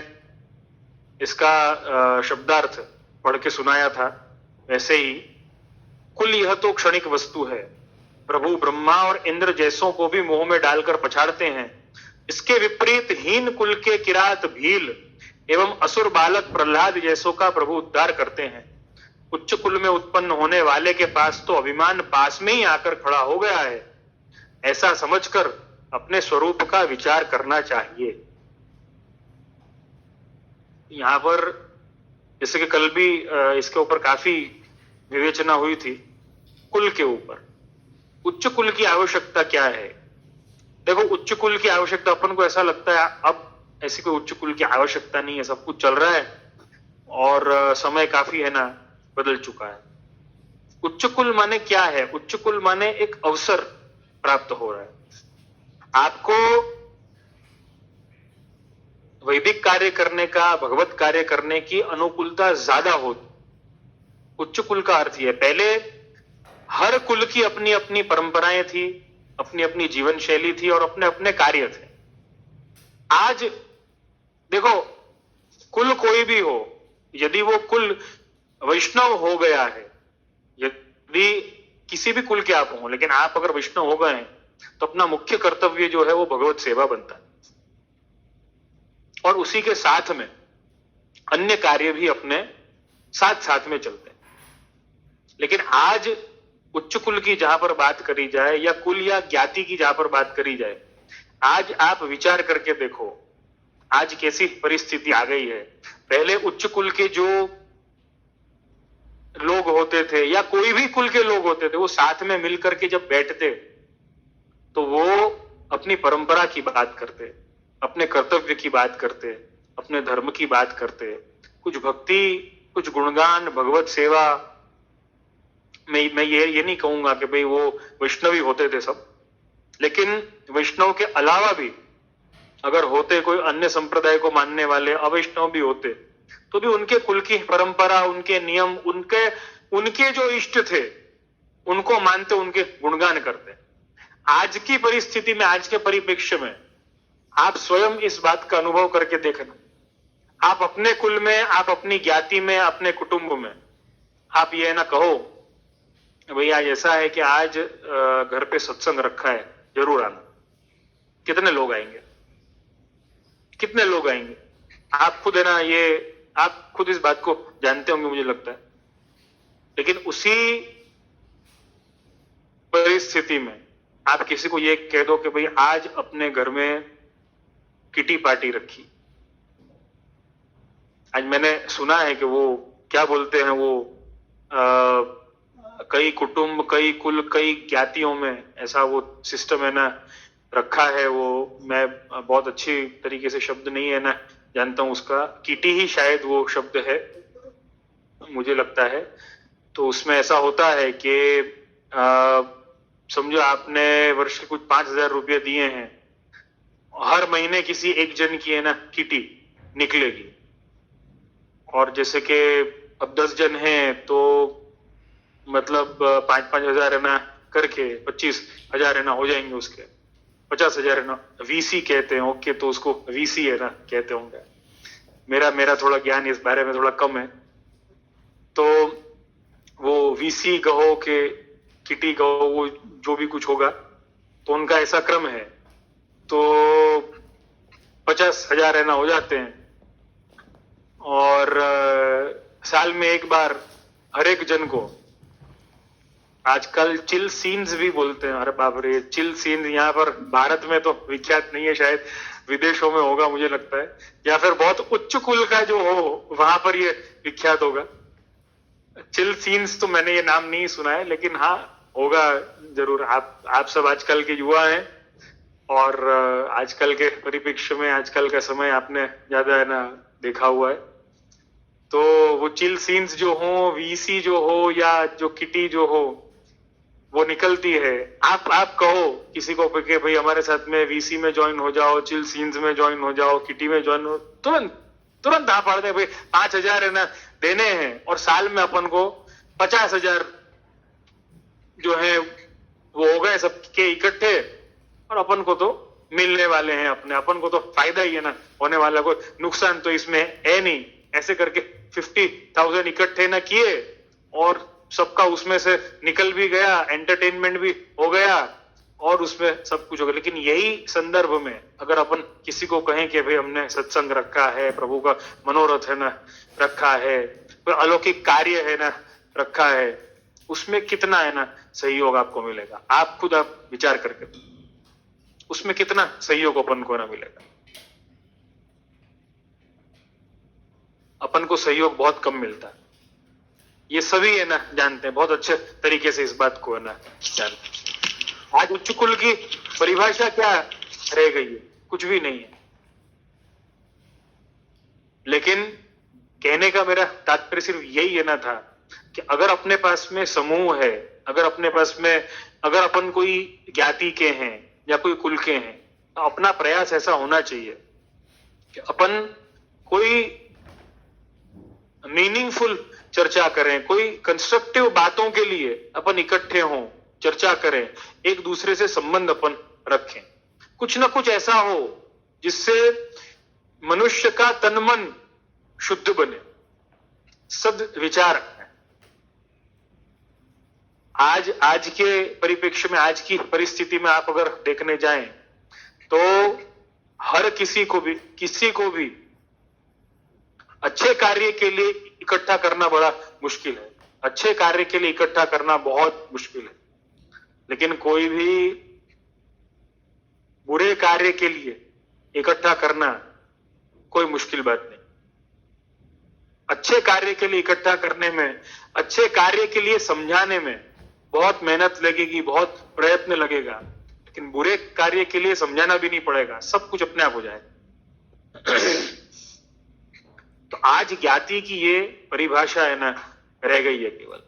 Speaker 1: इसका शब्दार्थ पढ़ के सुनाया था, वैसे ही कुल यह तो क्षणिक वस्तु है। प्रभु ब्रह्मा और इंद्र जैसों को भी मोह में डालकर पछाड़ते हैं। इसके विपरीत हीन कुल के किरात भील एवं असुर बालक प्रहलाद जैसों का प्रभु उद्धार करते हैं। उच्च कुल में उत्पन्न होने वाले के पास तो अभिमान पास में ही आकर खड़ा हो गया है। ऐसा समझकर अपने स्वरूप का विचार करना चाहिए। यहां पर जैसे कि कल भी इसके ऊपर काफी विवेचना हुई थी, कुल के ऊपर। उच्च कुल की आवश्यकता क्या है? देखो, उच्च कुल की आवश्यकता अपन को ऐसा लगता है अब ऐसी कोई उच्च कुल की आवश्यकता नहीं है, सब कुछ चल रहा है और समय काफी है ना बदल चुका है। उच्च कुल माने क्या है? उच्च कुल माने एक अवसर प्राप्त हो रहा है आपको वैदिक कार्य करने का, भगवत कार्य करने की अनुकूलता ज्यादा हो। उच्च कुल का अर्थ यह, पहले हर कुल की अपनी अपनी परंपराएं थी, अपनी अपनी जीवन शैली थी और अपने अपने कार्य थे। आज देखो, कुल कोई भी हो, यदि वो कुल वैष्णव हो गया है, यदि किसी भी कुल के आप हो, लेकिन आप अगर वैष्णव हो गए हैं तो अपना मुख्य कर्तव्य जो है वो भगवत सेवा बनता है, और उसी के साथ में अन्य कार्य भी अपने साथ साथ में चलते हैं। लेकिन आज उच्च कुल की जहां पर बात करी जाए या कुल या ज्ञाति की जहां पर बात करी जाए, आज आप विचार करके देखो आज कैसी परिस्थिति आ गई है। पहले उच्च कुल के जो लोग होते थे या कोई भी कुल के लोग होते थे, वो साथ में मिलकर के जब बैठते तो वो अपनी परंपरा की बात करते, अपने कर्तव्य की बात करते, अपने धर्म की बात करते, कुछ भक्ति, कुछ गुणगान, भगवत सेवा। मैं ये नहीं कहूंगा कि भाई वो वैष्णवी होते थे सब, लेकिन वैष्णव के अलावा भी अगर होते कोई अन्य संप्रदाय को मानने वाले अवैष्णव भी होते तो भी उनके कुल की परंपरा, उनके नियम, उनके जो इष्ट थे उनको मानते, उनके गुणगान करते। आज की परिस्थिति में, आज के परिप्रेक्ष्य में आप स्वयं इस बात का अनुभव करके देखना। आप अपने कुल में, आप अपनी ज्ञाति में, अपने कुटुंब में आप ये ना कहो भाई आज ऐसा है कि आज घर पे सत्संग रखा है, जरूर आना। कितने लोग आएंगे? कितने लोग आएंगे? आप खुद है ना, ये आप खुद इस बात को जानते होंगे मुझे लगता है। लेकिन उसी परिस्थिति में आप किसी को ये कह दो कि भाई आज अपने घर में किटी पार्टी रखी। आज मैंने सुना है कि वो क्या बोलते हैं, वो कई कुटुंब, कई कुल, कई ज्ञातियों में ऐसा वो सिस्टम है ना रखा है। वो मैं बहुत अच्छी तरीके से शब्द नहीं है ना जानता हूं उसका, किटी ही शायद वो शब्द है मुझे लगता है। तो उसमें ऐसा होता है कि समझो आपने वर्ष के कुछ 5,000 रुपये दिए हैं, हर महीने किसी एक जन की है ना किटी निकलेगी। और जैसे कि अब 10 जन हैं तो मतलब 5-5 हजार है ना करके 25,000 है ना हो जाएंगे, उसके 50,000 है ना वीसी कहते हैं। ओके, तो उसको वीसी है ना कहते होंगे। मेरा थोड़ा ज्ञान इस बारे में थोड़ा कम है। तो वो वीसी कहो के किटी कहो, वो जो भी कुछ होगा, तो उनका ऐसा क्रम है। तो 50,000 है ना हो जाते हैं। और साल में एक बार हर एक जन को, आजकल चिल सीन्स भी बोलते हैं। अरे बाप रे, चिल सीन यहाँ पर भारत में तो विख्यात नहीं है, शायद विदेशों में होगा मुझे लगता है, या फिर बहुत उच्च कुल का जो हो वहां पर ये विख्यात होगा। चिल सीन्स तो मैंने ये नाम नहीं सुना है, लेकिन हाँ होगा जरूर। आप सब आजकल के युवा हैं और आजकल के परिप्रेक्ष्य में आजकल का समय आपने ज्यादा है ना देखा हुआ है। तो वो चिल सीन्स जो हो, वीसी जो हो, या जो किटी जो हो, वो निकलती है। आप कहो किसी को कि भाई हमारे साथ में वीसी में ज्वाइन हो जाओ, चिल सीन्स में ज्वाइन हो जाओ, किटी में ज्वाइन हो, तुरंत हाँ पड़ दे भाई 5,000 है ना देने हैं और साल में अपन को 50,000 जो है वो हो गए सबके इकट्ठे, और अपन को तो मिलने वाले हैं, अपने अपन को तो फायदा ही है ना होने वाला, कोई नुकसान तो इसमें है नहीं। ऐसे करके 50,000 इकट्ठे ना किए और सबका उसमें से निकल भी गया, एंटरटेनमेंट भी हो गया और उसमें सब कुछ हो गया। लेकिन यही संदर्भ में अगर अपन किसी को कहें कि भाई हमने सत्संग रखा है, प्रभु का मनोरथ है ना रखा है, कोई अलौकिक कार्य है ना रखा है, उसमें कितना है ना सहयोग आपको मिलेगा? आप खुद आप विचार करके, उसमें कितना सहयोग अपन को ना मिलेगा? अपन को सहयोग बहुत कम मिलता है। ये सभी है ना जानते हैं, बहुत अच्छे तरीके से इस बात को है ना जानते हैं। आज उच्च कुल की परिभाषा क्या रह गई है? कुछ भी नहीं है। लेकिन कहने का मेरा तात्पर्य सिर्फ यही है ना था कि अगर अपने पास में समूह है, अगर अपने पास में, अगर अपन कोई ज्ञाति के हैं या कोई कुल के हैं, तो अपना प्रयास ऐसा होना चाहिए कि अपन कोई मीनिंगफुल चर्चा करें, कोई कंस्ट्रक्टिव बातों के लिए अपन इकट्ठे हों, चर्चा करें, एक दूसरे से संबंध अपन रखें। कुछ ना कुछ ऐसा हो जिससे मनुष्य का तन मन शुद्ध बने, सद विचार। आज के परिप्रेक्ष्य में, आज की परिस्थिति में आप अगर देखने जाएं तो हर किसी को भी अच्छे कार्य के लिए इकट्ठा करना बड़ा मुश्किल है। अच्छे कार्य के लिए इकट्ठा करना बहुत मुश्किल है। लेकिन कोई भी बुरे कार्य के लिए इकट्ठा करना कोई मुश्किल बात नहीं। अच्छे कार्य के लिए इकट्ठा करने में, अच्छे कार्य के लिए समझाने में बहुत मेहनत लगेगी, बहुत प्रयत्न लगेगा। लेकिन बुरे कार्य के लिए समझाना भी नहीं पड़ेगा, सब कुछ अपने आप हो जाएगा। तो आज ज्ञाति की ये परिभाषा है ना रह गई है केवल।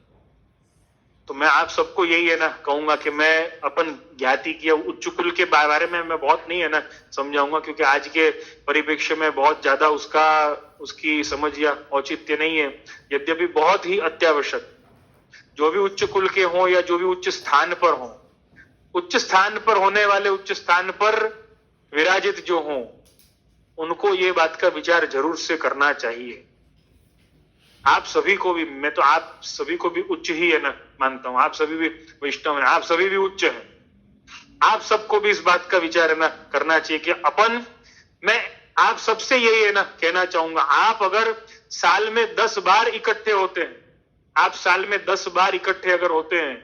Speaker 1: तो मैं आप सबको यही है ना कहूंगा कि मैं अपन ज्ञाति की उच्च कुल के बारे में मैं बहुत नहीं है ना समझाऊंगा, क्योंकि आज के परिप्रेक्ष्य में बहुत ज्यादा उसकी समझ या औचित्य नहीं है। यद्यपि बहुत ही अत्यावश्यक, जो भी उच्च कुल के हों या जो भी उच्च स्थान पर हों, उच्च स्थान पर होने वाले, उच्च स्थान पर विराजित जो हों, उनको ये बात का विचार जरूर से करना चाहिए। आप सभी को भी, मैं तो आप सभी को भी उच्च ही है ना मानता हूं, आप सभी भी वैष्णव हैं, आप सभी भी उच्च हैं। आप सबको भी इस बात का विचार है ना करना चाहिए कि मैं आप सबसे यही है ना कहना चाहूंगा, आप अगर साल में 10 बार इकट्ठे होते हैं, आप साल में 10 बार इकट्ठे अगर होते हैं,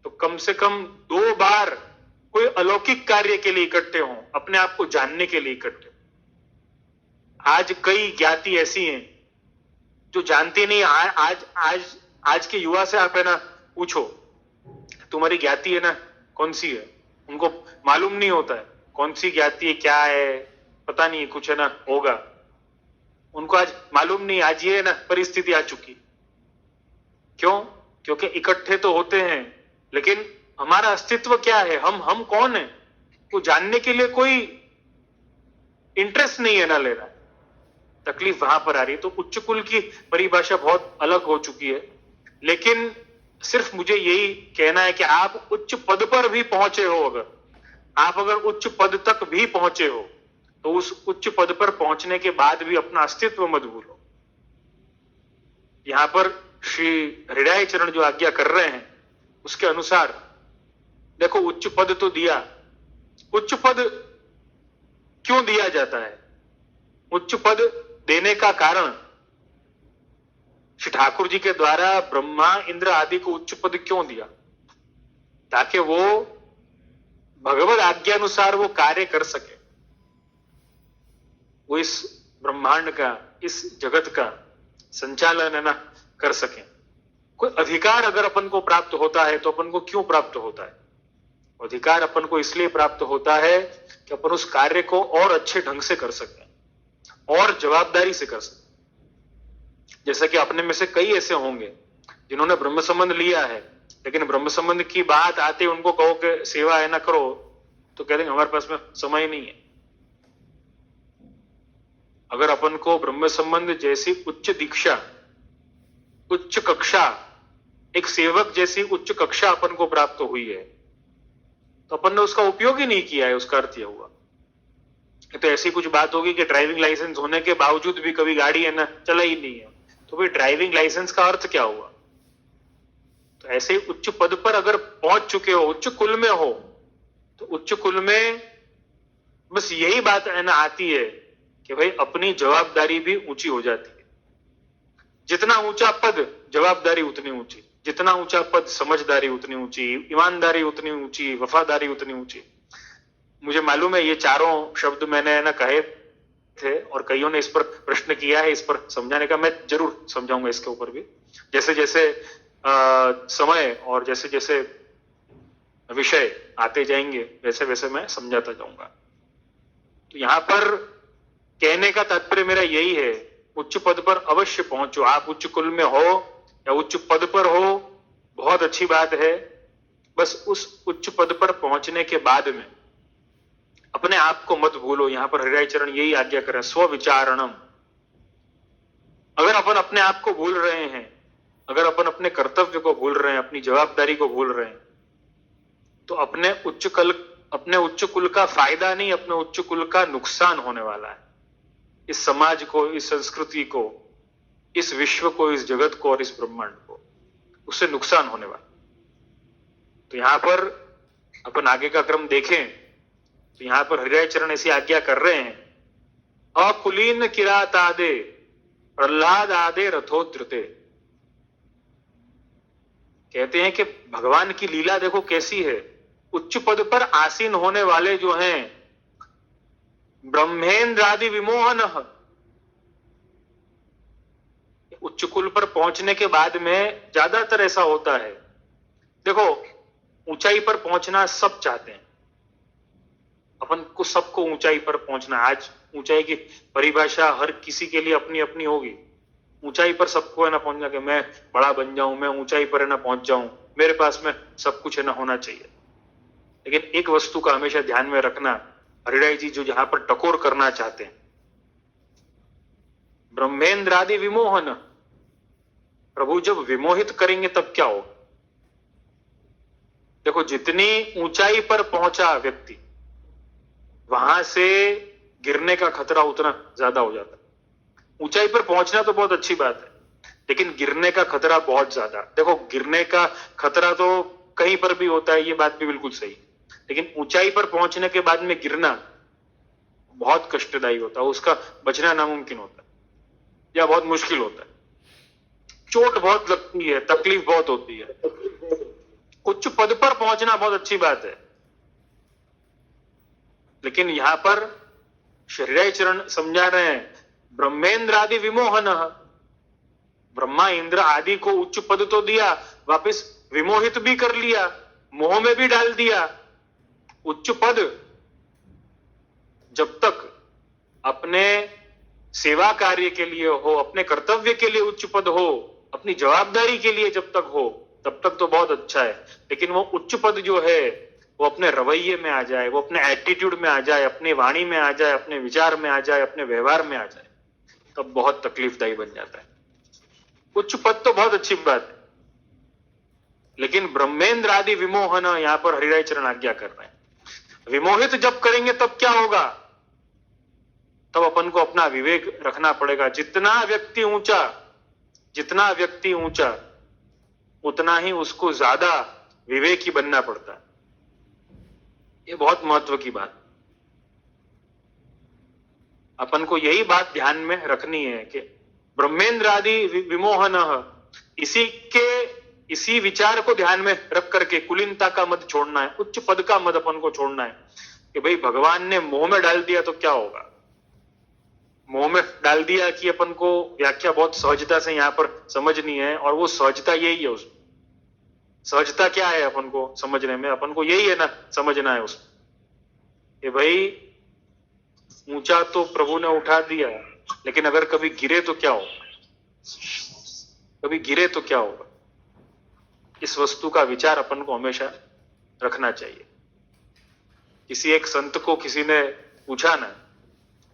Speaker 1: तो कम से कम 2 बार कोई अलौकिक कार्य के लिए इकट्ठे हों, अपने आप को जानने के लिए इकट्ठे। आज कई ज्ञाति ऐसी हैं जो जानती नहीं। आज के युवा से आप है ना पूछो, तुम्हारी ज्ञाति है ना कौन सी है, उनको मालूम नहीं होता है कौन सी ज्ञाति है, क्या है, पता नहीं, कुछ है ना होगा, उनको आज मालूम नहीं। आज ये है ना परिस्थिति आ चुकी। क्यों? क्योंकि इकट्ठे तो होते हैं, लेकिन हमारा अस्तित्व क्या है, हम कौन है, वो जानने के लिए कोई इंटरेस्ट नहीं है ना ले रहा है। तकलीफ वहां पर आ रही है। तो उच्च कुल की परिभाषा बहुत अलग हो चुकी है, लेकिन सिर्फ मुझे यही कहना है कि आप उच्च पद पर भी पहुंचे हो, अगर उच्च पद तक भी पहुंचे हो, तो उस उच्च पद पर पहुंचने के बाद भी अपना अस्तित्व मत भूलो। यहां पर श्री हृदय चरण जो आज्ञा कर रहे हैं, उसके अनुसार देखो, उच्च पद तो दिया। उच्च पद क्यों दिया जाता है? उच्च पद देने का कारण, श्री ठाकुर जी के द्वारा ब्रह्मा इंद्र आदि को उच्च पद क्यों दिया? ताकि वो भगवत आज्ञा अनुसार वो कार्य कर सके, वो इस ब्रह्मांड का, इस जगत का संचालन है ना कर सके। कोई अधिकार अगर अपन को प्राप्त होता है, तो अपन को क्यों प्राप्त होता है? अधिकार अपन को इसलिए प्राप्त होता है कि अपन उस कार्य को और अच्छे ढंग से कर सके और जवाबदारी से कर सकते। जैसा कि अपने में से कई ऐसे होंगे जिन्होंने ब्रह्म संबंध लिया है, लेकिन ब्रह्म संबंध की बात आते उनको कहो कि सेवा है ना करो, तो कह देंगे हमारे पास में समय नहीं है। अगर अपन को ब्रह्म संबंध जैसी उच्च दीक्षा, उच्च कक्षा, एक सेवक जैसी उच्च कक्षा अपन को प्राप्त हुई है, तो अपन ने उसका उपयोग ही नहीं किया है, उसका अर्थ यह हुआ। तो ऐसी कुछ बात होगी कि ड्राइविंग लाइसेंस होने के बावजूद भी कभी गाड़ी है ना चला ही नहीं है, तो भाई ड्राइविंग लाइसेंस का अर्थ क्या हुआ? तो ऐसे ही उच्च पद पर अगर पहुंच चुके हो, उच्च कुल में हो, तो उच्च कुल में बस यही बात है ना आती है कि भाई अपनी जवाबदारी भी ऊंची हो जाती है। जितना ऊंचा पद, जवाबदारी उतनी ऊंची, जितना ऊंचा पद, समझदारी उतनी ऊंची, ईमानदारी उतनी ऊंची, वफादारी उतनी ऊंची। मुझे मालूम है ये चारों शब्द मैंने ना कहे थे और कईयों ने इस पर प्रश्न किया है, इस पर समझाने का मैं जरूर समझाऊंगा इसके ऊपर भी, जैसे जैसे समय और जैसे जैसे विषय आते जाएंगे वैसे वैसे मैं समझाता जाऊंगा। तो यहां पर कहने का तात्पर्य मेरा यही है, उच्च पद पर अवश्य पहुंचो। आप उच्च कुल में हो या उच्च पद पर हो, बहुत अच्छी बात है। बस उस उच्च पद पर पहुंचने के बाद में अपने आप को मत भूलो। यहां पर हृदय चरण यही आज्ञा कर रहे हैं, स्व विचारणम। अगर अपन अपने आप को भूल रहे हैं, अगर अपन अपने कर्तव्य को भूल रहे हैं, अपनी जवाबदारी को भूल रहे हैं, तो अपने उच्च कुल का फायदा नहीं, अपने उच्च कुल का नुकसान होने वाला है। इस समाज को, इस संस्कृति को, इस विश्व को, इस जगत को और इस ब्रह्मांड को, उससे नुकसान होने वाला। तो यहां पर अपन आगे का क्रम देखें तो यहां पर हृदय चरण ऐसी आज्ञा कर रहे हैं, अकुलीन किरातादे प्रहलाद आदे रथोद्रते। कहते हैं कि भगवान की लीला देखो कैसी है। उच्च पद पर आसीन होने वाले जो हैं, ब्रह्मेंद्र आदि विमोहन, उच्च कुल पर पहुंचने के बाद में ज्यादातर ऐसा होता है। देखो, ऊंचाई पर पहुंचना सब चाहते हैं, अपन को सबको ऊंचाई पर पहुंचना। आज ऊंचाई की परिभाषा हर किसी के लिए अपनी अपनी होगी। ऊंचाई पर सबको है ना पहुंचना कि मैं बड़ा बन जाऊं, मैं ऊंचाई पर है ना पहुंच जाऊं, मेरे पास में सब कुछ है ना होना चाहिए। लेकिन एक वस्तु का हमेशा ध्यान में रखना, हरिराय जी जो जहां पर टकोर करना चाहते हैं, ब्रह्मेंद्र आदि विमोहन, प्रभु जब विमोहित करेंगे तब क्या होगा? देखो, जितनी ऊंचाई पर पहुंचा व्यक्ति, वहां से गिरने का खतरा उतना ज्यादा हो जाता है। ऊंचाई पर पहुंचना तो बहुत अच्छी बात है, लेकिन गिरने का खतरा बहुत ज्यादा। देखो, गिरने का खतरा तो कहीं पर भी होता है, ये बात भी बिल्कुल सही, लेकिन ऊंचाई पर पहुंचने के बाद में गिरना बहुत कष्टदायी होता है, उसका बचना नामुमकिन होता है या बहुत मुश्किल होता है। चोट बहुत लगती है, तकलीफ बहुत होती है। उच्च पद पर पहुंचना बहुत अच्छी बात है, लेकिन यहां पर शरीराय चरण समझा रहे हैं, ब्रह्मेंद्र आदि विमोहन, ब्रह्मा इंद्र आदि को उच्च पद तो दिया, वापस विमोहित भी कर लिया, मोह में भी डाल दिया। उच्च पद जब तक अपने सेवा कार्य के लिए हो, अपने कर्तव्य के लिए उच्च पद हो, अपनी जवाबदारी के लिए जब तक हो, तब तक तो बहुत अच्छा है। लेकिन वो उच्च पद जो है वो अपने रवैये में आ जाए, वो अपने एटीट्यूड में आ जाए, अपनी वाणी में आ जाए, अपने विचार में आ जाए, अपने व्यवहार में आ जाए, तब बहुत तकलीफदायी बन जाता है। उच्च पद तो बहुत अच्छी बात है, लेकिन ब्रह्मेंद्र आदि विमोहन यहां पर हरिराय चरण आज्ञा कर रहे हैं। विमोहित जब करेंगे तब क्या होगा? तब अपन को अपना विवेक रखना पड़ेगा। जितना व्यक्ति ऊंचा उतना ही उसको ज्यादा विवेकी बनना पड़ता है। ये बहुत महत्व की बात, अपन को यही बात ध्यान में रखनी है कि ब्रह्मेंद्र आदि विमोहन, इसी विचार को ध्यान में रख करके कुलीनता का मत छोड़ना है, उच्च पद का मत अपन को छोड़ना है कि भाई भगवान ने मोह में डाल दिया तो क्या होगा। मोह में डाल दिया कि अपन को व्याख्या बहुत सहजता से यहां पर समझनी है, और वो सहजता यही है। उसमें सहजता क्या है अपन को समझने में? अपन को यही है ना समझना है उसमें कि भाई ऊंचा तो प्रभु ने उठा दिया, लेकिन अगर कभी गिरे तो क्या होगा, कभी गिरे तो क्या होगा। इस वस्तु का विचार अपन को हमेशा रखना चाहिए। किसी एक संत को किसी ने पूछा ना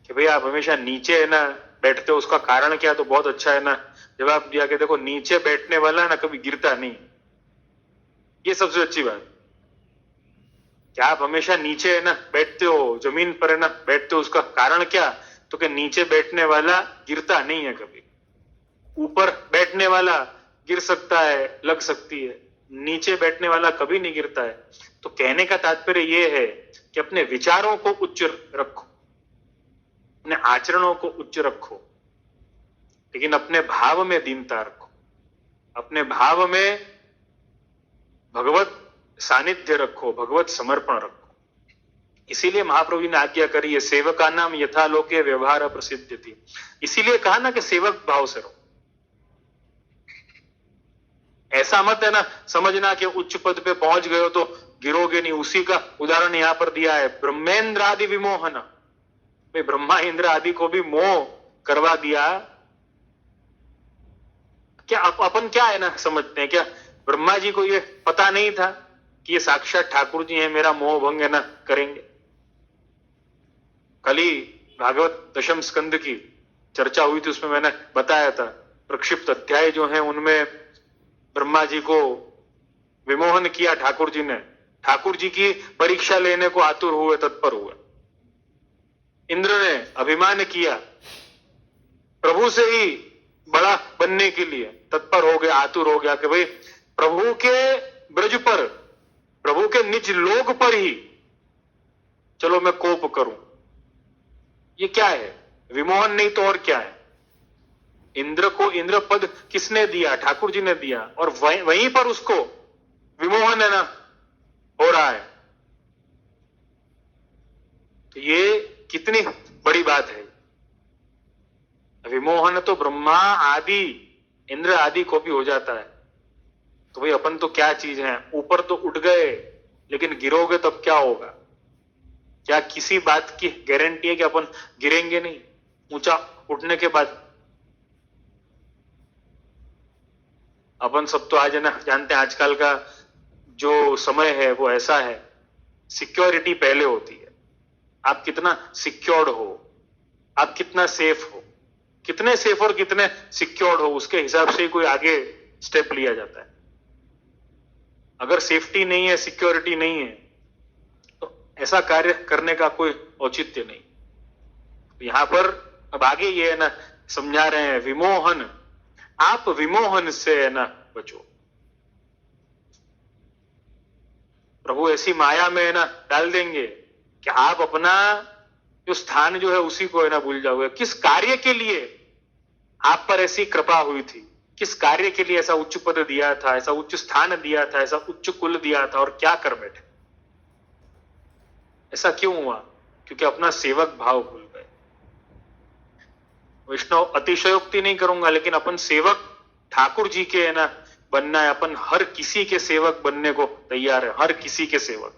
Speaker 1: कि भाई आप हमेशा नीचे है ना बैठते हो, उसका कारण क्या? तो बहुत अच्छा है ना जवाब दिया कि देखो, नीचे बैठने वाला ना कभी गिरता नहीं। ये सबसे अच्छी बात, क्या आप हमेशा नीचे है ना बैठते हो, जमीन पर है ना बैठते हो, उसका कारण क्या? तो कि नीचे बैठने वाला गिरता नहीं है कभी। ऊपर बैठने वाला गिर सकता है, लग सकती है, नीचे बैठने वाला कभी नहीं गिरता है। तो कहने का तात्पर्य यह है कि अपने विचारों को उच्च रखो, अपने आचरणों को उच्च रखो, लेकिन अपने भाव में दीनता रखो, अपने भाव में भगवत सानिध्य रखो, भगवत समर्पण रखो। इसीलिए महाप्रभु जी ने आज्ञा करी है, सेवका नाम यथालोके व्यवहार प्रसिद्ध थी। इसीलिए कहा ना कि सेवक भाव से रहो। ऐसा मत है ना समझना कि उच्च पद पे पहुंच गए हो तो गिरोगे नहीं। उसी का उदाहरण यहां पर दिया है, ब्रह्मेंद्र आदि विमोहन। भाई ब्रह्मा इंद्र आदि को भी मोह करवा दिया। क्या अपन क्या है ना समझते हैं, क्या ब्रह्मा जी को ये पता नहीं था कि ये साक्षात ठाकुर जी हैं, मेरा मोह भंग है ना करेंगे? कल ही भागवत दशम स्कंद की चर्चा हुई थी, उसमें मैंने बताया था प्रक्षिप्त अध्याय जो है उनमें ब्रह्मा जी को विमोहन किया ठाकुर जी ने। ठाकुर जी की परीक्षा लेने को आतुर हुए, तत्पर हुए। इंद्र ने अभिमान किया, प्रभु से ही बड़ा बनने के लिए तत्पर हो गया, आतुर हो गया कि भाई प्रभु के ब्रज पर, प्रभु के निज लोक पर ही चलो मैं कोप करूं। ये क्या है? विमोहन नहीं तो और क्या है? इंद्र को इंद्र पद किसने दिया? ठाकुर जी ने दिया, और वहीं पर उसको विमोहन है ना हो रहा है। तो ये कितनी बड़ी बात है। विमोहन तो ब्रह्मा आदि इंद्र आदि को भी हो जाता है। तो भाई अपन तो क्या चीज है, ऊपर तो उठ गए, लेकिन गिरोगे तब क्या होगा? क्या किसी बात की गारंटी है कि अपन गिरेंगे नहीं ऊंचा उठने के बाद? अपन सब तो आज है ना जानते हैं आजकल का जो समय है वो ऐसा है, सिक्योरिटी पहले होती है। आप कितना सिक्योर्ड हो, आप कितना सेफ हो, कितने सेफ और कितने सिक्योर्ड हो, उसके हिसाब से ही कोई आगे स्टेप लिया जाता है। अगर सेफ्टी नहीं है, सिक्योरिटी नहीं है, तो ऐसा कार्य करने का कोई औचित्य नहीं। यहां पर अब आगे ये है ना समझा रहे हैं, विमोहन, आप विमोहन से है ना बचो। प्रभु ऐसी माया में है ना डाल देंगे कि आप अपना जो स्थान जो है उसी को है ना भूल जाओगे। किस कार्य के लिए आप पर ऐसी कृपा हुई थी, किस कार्य के लिए ऐसा उच्च पद दिया था, ऐसा उच्च स्थान दिया था, ऐसा उच्च कुल दिया था, और क्या कर बैठे? ऐसा क्यों हुआ? क्योंकि अपना सेवक भाव भूल गए। वैष्णव अतिशयोक्ति नहीं करूंगा, लेकिन अपन सेवक ठाकुर जी के है ना बनना है। अपन हर किसी के सेवक बनने को तैयार है, हर किसी के सेवक।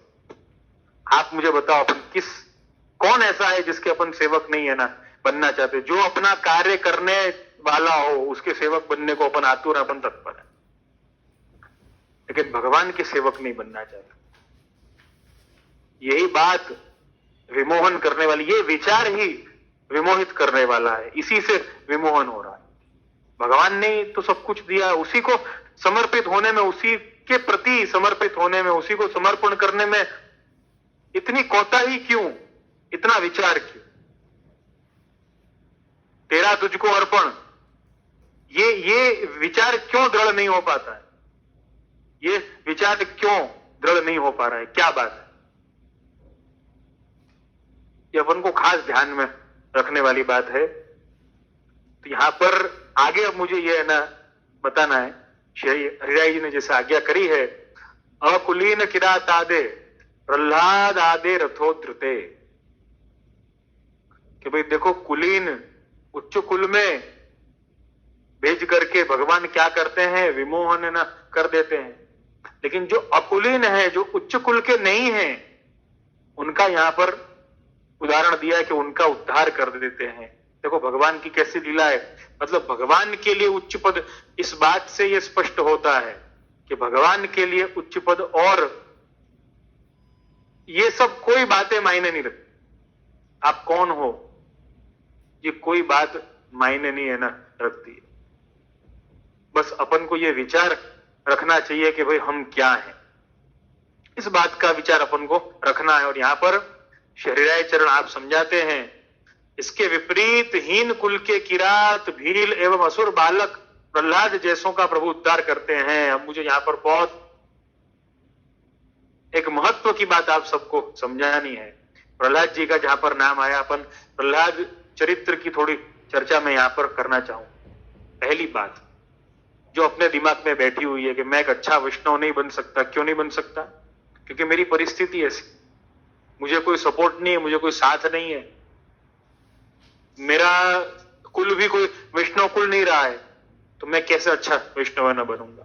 Speaker 1: आप मुझे बताओ, अपन कौन ऐसा है जिसके अपन सेवक नहीं है ना बनना चाहते? जो अपना कार्य करने वाला हो उसके सेवक बनने को अपन आतुर, अपन तत्पर है, लेकिन भगवान के सेवक नहीं बनना चाहते। यही बात विमोहन करने वाली, ये विचार ही विमोहित करने वाला है, इसी से विमोहन हो रहा है। भगवान ने तो सब कुछ दिया, उसी को समर्पित होने में, उसी के प्रति समर्पित होने में, उसी को समर्पण करने में इतनी कोताही क्यों, इतना विचार क्यों? तेरा तुझको अर्पण, ये विचार क्यों दृढ़ नहीं हो पाता है? ये विचार क्यों दृढ़ नहीं हो पा रहा है? क्या बात है? ये अपन को खास ध्यान में रखने वाली बात है। तो यहां पर आगे अब मुझे यह है ना बताना है, श्री हरिराय जी ने जैसे आज्ञा करी है, अकुलीन किरातादे प्रहलाद आदे रथोद्रते, कि भाई देखो कुलीन उच्च कुल में भेज करके भगवान क्या करते हैं, विमोहन ना कर देते हैं। लेकिन जो अकुलीन है, जो उच्च कुल के नहीं है, उनका यहां पर उदाहरण दिया है कि उनका उद्धार कर देते हैं। देखो भगवान की कैसी लीला है। मतलब भगवान के लिए उच्च पद, इस बात से यह स्पष्ट होता है कि भगवान के लिए उच्च पद और ये सब कोई बातें मायने नहीं रखती। आप कौन हो, ये कोई बात मायने नहीं है ना रखती। बस अपन को ये विचार रखना चाहिए कि भाई हम क्या हैं, इस बात का विचार अपन को रखना है। और यहां पर शरीराय चरण आप समझाते हैं, इसके विपरीत हीन कुल के किरात, भील एवं असुर बालक प्रहलाद जैसों का प्रभु उद्धार करते हैं। अब मुझे यहां पर बहुत एक महत्व की बात आप सबको समझानी है। प्रहलाद जी का जहां पर नाम आया, अपन प्रहलाद चरित्र की थोड़ी चर्चा में यहां पर करना चाहूं। पहली बात जो अपने दिमाग में बैठी हुई है कि मैं एक अच्छा वैष्णव नहीं बन सकता। क्यों नहीं बन सकता? क्योंकि मेरी परिस्थिति ऐसी, मुझे कोई सपोर्ट नहीं है, मुझे कोई साथ नहीं है, मेरा कुल भी कोई वैष्णव कुल नहीं रहा है, तो मैं कैसे अच्छा वैष्णव न बनूंगा?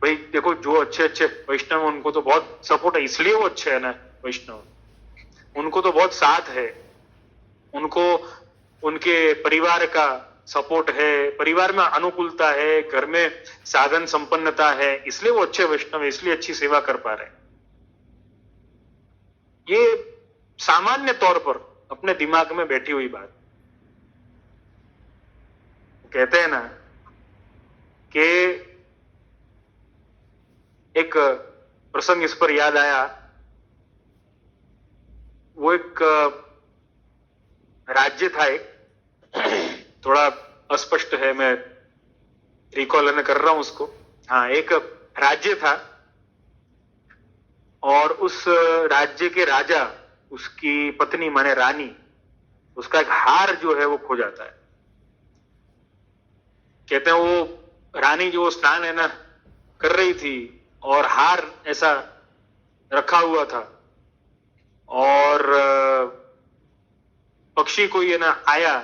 Speaker 1: भाई देखो, जो अच्छे अच्छे वैष्णव उनको तो बहुत सपोर्ट है, इसलिए वो अच्छे है ना वैष्णव, उनको तो बहुत साथ है, उनको उनके परिवार का सपोर्ट है, परिवार में अनुकूलता है, घर में साधन संपन्नता है, इसलिए वो अच्छे वैष्णव है, इसलिए अच्छी सेवा कर पा रहे हैं। ये सामान्य तौर पर अपने दिमाग में बैठी हुई बात। कहते हैं ना कि एक प्रसंग इस पर याद आया, वो एक राज्य था, एक थोड़ा अस्पष्ट है, मैं रिकॉल कर रहा हूं उसको। हाँ, एक राज्य था और उस राज्य के राजा, उसकी पत्नी माने रानी, उसका एक हार जो है वो खो जाता है। कहते हैं वो रानी जो स्नान है ना कर रही थी और हार ऐसा रखा हुआ था, और पक्षी कोई है ना आया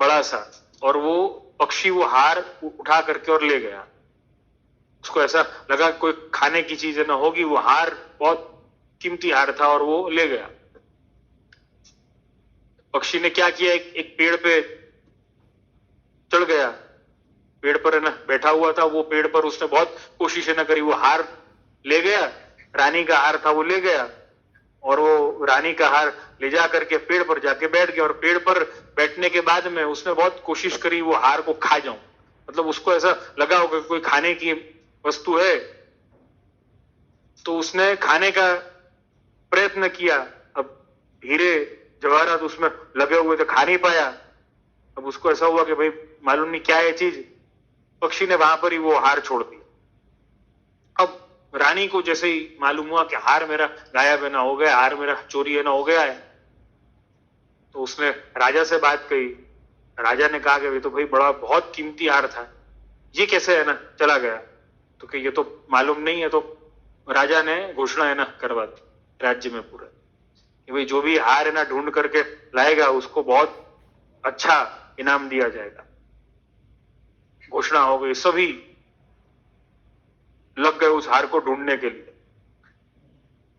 Speaker 1: बड़ा सा, और वो पक्षी वो हार उठा करके और ले गया। उसको ऐसा लगा कोई खाने की चीज ना होगी, वो हार बहुत कीमती हार था और वो ले गया। पक्षी ने क्या किया, एक पेड़ पे चढ़ गया पेड़ पर है ना बैठा हुआ था, वो पेड़ पर उसने बहुत कोशिशें न करी, वो हार ले गया, रानी का हार था वो ले गया, और वो रानी का हार ले जा करके पेड़ पर जाके बैठ गया, और पेड़ पर बैठने के बाद में उसने बहुत कोशिश करी वो हार को खा जाऊं, मतलब उसको ऐसा लगा होगा कोई खाने की वस्तु है, तो उसने खाने का प्रयत्न किया। अब हीरे जवाहरात उसमें लगे हुए थे, खा नहीं पाया। अब उसको ऐसा हुआ कि भाई मालूम नहीं क्या है चीज, पक्षी ने वहां पर ही वो हार छोड़ दिया। अब रानी को जैसे ही मालूम हुआ कि हार मेरा गायब है ना हो गया, हार मेरा चोरी है ना हो गया है, तो उसने राजा से बात कही। राजा ने कहा कि ये तो भाई बड़ा बहुत कीमती हार था, ये कैसे है ना चला गया, तो कि ये तो मालूम नहीं है। तो राजा ने घोषणा है ना करवा दी राज्य में पूरा कि भाई जो भी हार है ना ढूंढ करके लाएगा उसको बहुत अच्छा इनाम दिया जाएगा। घोषणा हो गई, सभी लग गए उस हार को ढूंढने के लिए।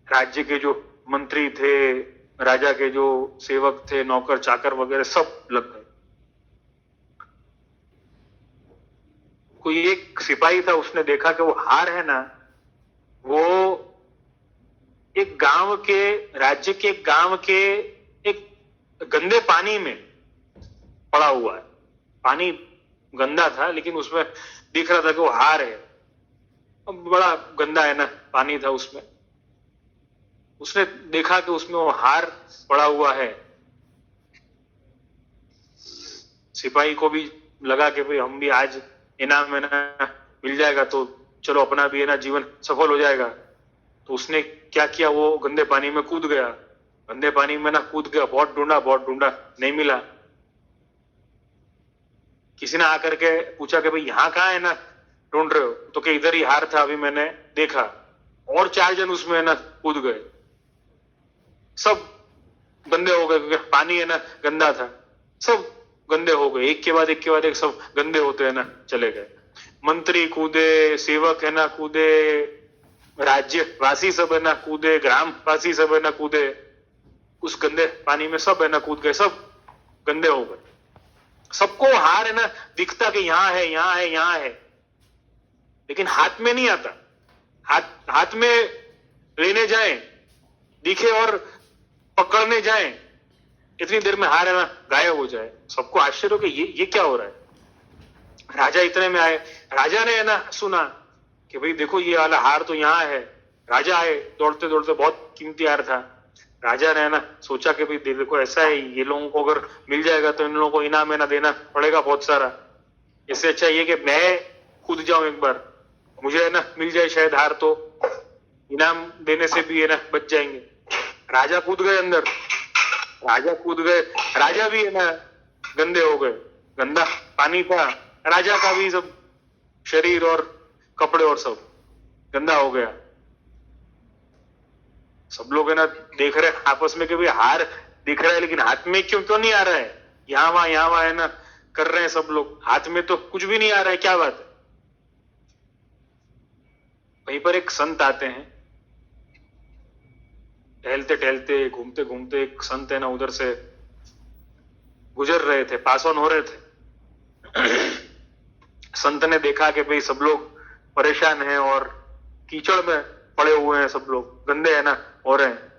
Speaker 1: राज्य के जो मंत्री थे, राजा के जो सेवक थे, नौकर चाकर वगैरह सब लग गए। कोई एक सिपाही था, उसने देखा कि वो हार है ना वो एक गांव के, राज्य के एक गांव के एक गंदे पानी में पड़ा हुआ है। पानी गंदा था लेकिन उसमें दिख रहा था कि वो हार है, बड़ा गंदा है ना पानी था उसमें। उसने देखा कि उसमें वो हार पड़ा हुआ है। सिपाही को भी लगा कि भाई हम भी आज इनाम में ना मिल जाएगा तो चलो अपना भी है ना जीवन सफल हो जाएगा। तो उसने क्या किया, वो गंदे पानी में कूद गया। गंदे पानी में ना कूद गया, बहुत ढूंढा नहीं मिला। किसी ने आकर के पूछा कि भाई यहाँ कहाँ है ना ढूंढ रहे हो, तो कि इधर ही हार था अभी मैंने देखा। और 4 जन उसमें ना कूद गए, सब गंदे हो गए क्योंकि पानी है ना गंदा था, सब गंदे हो गए, एक के बाद एक सब गंदे होते है ना चले गए। मंत्री कूदे, सेवक है ना कूदे, राज्यवासी सब है ना कूदे, ग्रामवासी सब है ना कूदे, उस गंदे पानी में सब है ना कूद गए, सब गंदे हो गए। सबको हार है ना दिखता कि यहाँ है यहाँ है यहाँ है, लेकिन हाथ में नहीं आता। हाथ में लेने जाएं, दिखे और पकड़ने जाएं, इतनी देर में हार है ना गायब हो जाए। सबको आश्चर्य हो कि ये क्या हो रहा है। राजा इतने में आए, राजा ने है ना सुना कि भाई देखो ये वाला हार तो यहाँ है। राजा आए दौड़ते दौड़ते, बहुत कीमती हार था। राजा ने है ना सोचा कि भाई देखो ऐसा है, ये लोगों को अगर मिल जाएगा तो इन लोगों को इनाम है ना देना पड़ेगा बहुत सारा। इससे अच्छा ये कि मैं कूद जाऊं एक बार, मुझे है ना मिल जाए शायद हार, तो इनाम देने से भी है ना बच जाएंगे। राजा कूद गए अंदर, राजा कूद गए, राजा भी है ना गंदे हो गए, गंदा पानी था, राजा का भी सब शरीर और कपड़े और सब गंदा हो गया। सब लोग है ना देख रहे हैं आपस में कि भाई हार दिख रहा है लेकिन हाथ में क्यों नहीं आ रहा है। यहाँ वहां है ना कर रहे हैं सब लोग, हाथ में तो कुछ भी नहीं आ रहा है, क्या बात है। वहीं पर एक संत आते हैं, टहलते टहलते घूमते घूमते एक संत है ना उधर से गुजर रहे थे, पास ऑन हो रहे थे। संत ने देखा कि भाई सब लोग परेशान हैं और कीचड़ में पड़े हुए हैं, सब लोग गंदे है ना हो रहे हैं।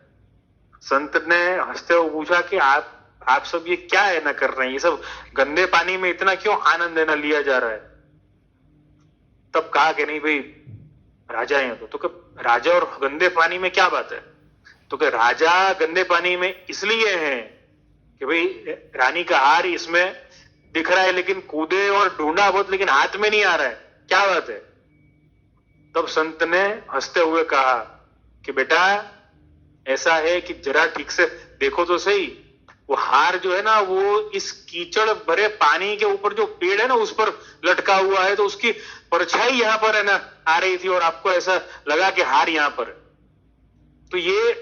Speaker 1: संत ने हंसते हुए पूछा कि आप सब ये क्या है ना कर रहे हैं, ये सब गंदे पानी में इतना क्यों आनंद है ना लिया जा रहा है। तब कहा कि नहीं भाई राजा है तो कि राजा और गंदे पानी में क्या बात है। तो कि राजा गंदे पानी में इसलिए है कि भाई रानी का हार इसमें दिख रहा है लेकिन कूदे और ढूंढा बहुत लेकिन हाथ में नहीं आ रहा है, क्या बात है। तब संत ने हंसते हुए कहा कि बेटा ऐसा है कि जरा ठीक से देखो तो सही, वो हार जो है ना वो इस कीचड़ भरे पानी के ऊपर जो पेड़ है ना उस पर लटका हुआ है, तो उसकी परछाई यहां पर है ना आ रही थी और आपको ऐसा लगा कि हार यहां पर है। तो ये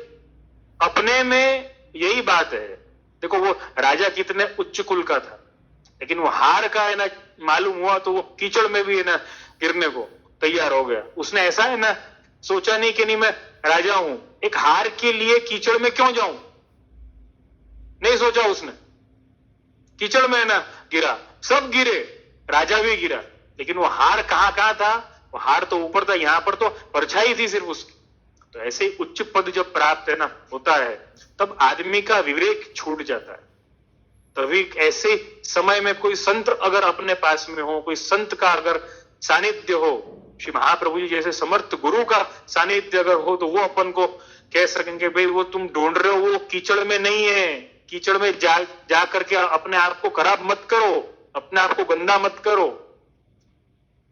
Speaker 1: अपने में यही बात है। देखो वो राजा कितने उच्च कुल का था, लेकिन वो हार का है ना मालूम हुआ तो वो कीचड़ में भी है ना गिरने को तैयार हो गया। उसने ऐसा है ना सोचा नहीं कि नहीं मैं राजा हूं, एक हार के लिए कीचड़ में क्यों जाऊं, नहीं सोचा उसने। कीचड़ में है ना गिरा, सब गिरे, राजा भी गिरा, लेकिन वो हार कहाँ कहाँ था? वो हार तो ऊपर था, यहाँ पर तो परछाई थी सिर्फ उसकी। तो ऐसे ही उच्च पद जब प्राप्त है ना होता है, तब आदमी का विवेक छूट जाता है। तभी ऐसे समय में कोई संत अगर अपने पास में हो, कोई संत का अगर सानिध्य हो, श्री महाप्रभु जी जैसे समर्थ गुरु का सानिध्य अगर हो, तो वो अपन को कह सकेंगे भाई वो तुम ढूंढ रहे हो वो कीचड़ में नहीं है, कीचड़ में जा करके अपने आप को खराब मत करो, अपने आप को गंदा मत करो।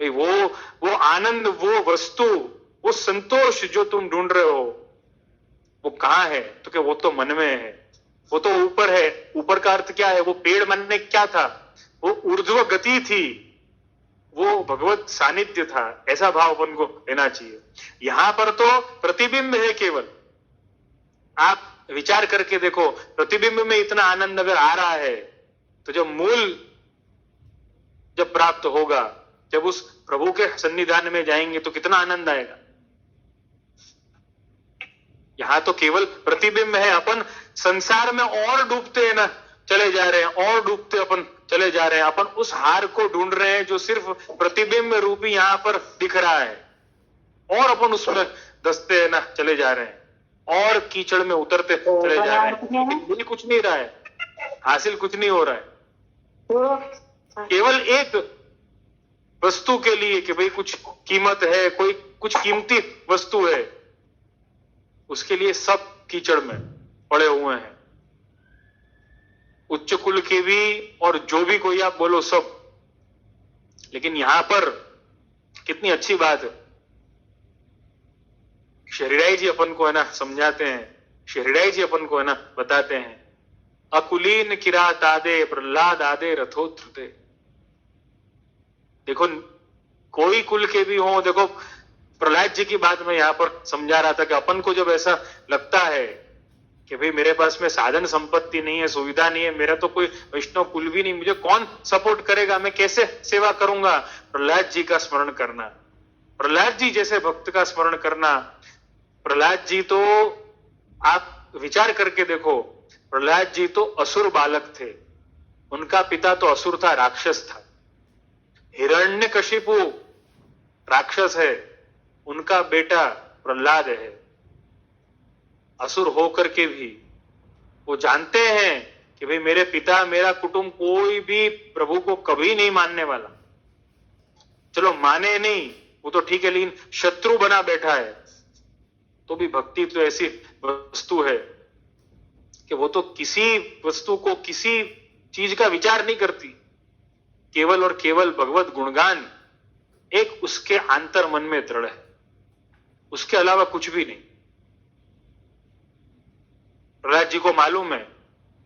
Speaker 1: भाई वो आनंद, वो वस्तु, वो संतोष जो तुम ढूंढ रहे हो वो कहाँ है? तो क्या वो तो मन में है, वो तो ऊपर है। ऊपर का अर्थ क्या है? वो पेड़ मन में क्या था? वो ऊर्ध्व गति थी, वो भगवत सानिध्य था। ऐसा भाव अपन को लेना चाहिए। यहां पर तो प्रतिबिंब है केवल। आप विचार करके देखो, प्रतिबिंब में इतना आनंद अगर आ रहा है, तो जब मूल जब प्राप्त होगा, जब उस प्रभु के सन्निधान में जाएंगे तो कितना आनंद आएगा। यहां तो केवल प्रतिबिंब है। अपन संसार में और डूबते हैं ना, चले जा रहे हैं, और डूबते अपन चले जा रहे हैं। अपन उस हार को ढूंढ रहे हैं जो सिर्फ प्रतिबिंब रूपी यहां पर दिख रहा है, और अपन उसमें दसते हैं ना चले जा रहे हैं, और कीचड़ में उतरते चले जा रहे हैं। लेकिन कुछ नहीं रहा है, हासिल कुछ नहीं हो रहा है। केवल एक वस्तु के लिए कि भाई कुछ कीमत है, कोई कुछ कीमती वस्तु है, उसके लिए सब कीचड़ में पड़े हुए हैं। उच्च कुल के भी और जो भी कोई आप बोलो सब। लेकिन यहां पर कितनी अच्छी बात है, शरीराई जी अपन को है ना समझाते हैं, शरीराई जी अपन को है ना बताते हैं, अकुलीन किरात आदे प्रहलाद आदे रथोत्रते। देखो कोई कुल के भी हो, देखो प्रहलाद जी की बात मैं यहां पर समझा रहा था कि अपन को जब ऐसा लगता है कि भाई मेरे पास में साधन संपत्ति नहीं है, सुविधा नहीं है, मेरा तो कोई वैष्णव कुल भी नहीं, मुझे कौन सपोर्ट करेगा, मैं कैसे सेवा करूंगा? प्रहलाद जी का स्मरण करना, प्रहलाद जी जैसे भक्त का स्मरण करना। प्रहलाद जी तो आप विचार करके देखो, प्रहलाद जी तो असुर बालक थे, उनका पिता तो असुर था, राक्षस था। हिरण्यकशिपु राक्षस है, उनका बेटा प्रहलाद है। असुर होकर के भी वो जानते हैं कि भाई मेरे पिता, मेरा कुटुंब कोई भी प्रभु को कभी नहीं मानने वाला। चलो माने नहीं वो तो ठीक है, लेकिन शत्रु बना बैठा है। तो भी भक्ति तो ऐसी वस्तु है कि वो तो किसी वस्तु को, किसी चीज का विचार नहीं करती, केवल और केवल भगवत गुणगान एक उसके आंतर मन में दृढ़ है, उसके अलावा कुछ भी नहीं। प्रहलाद जी को मालूम है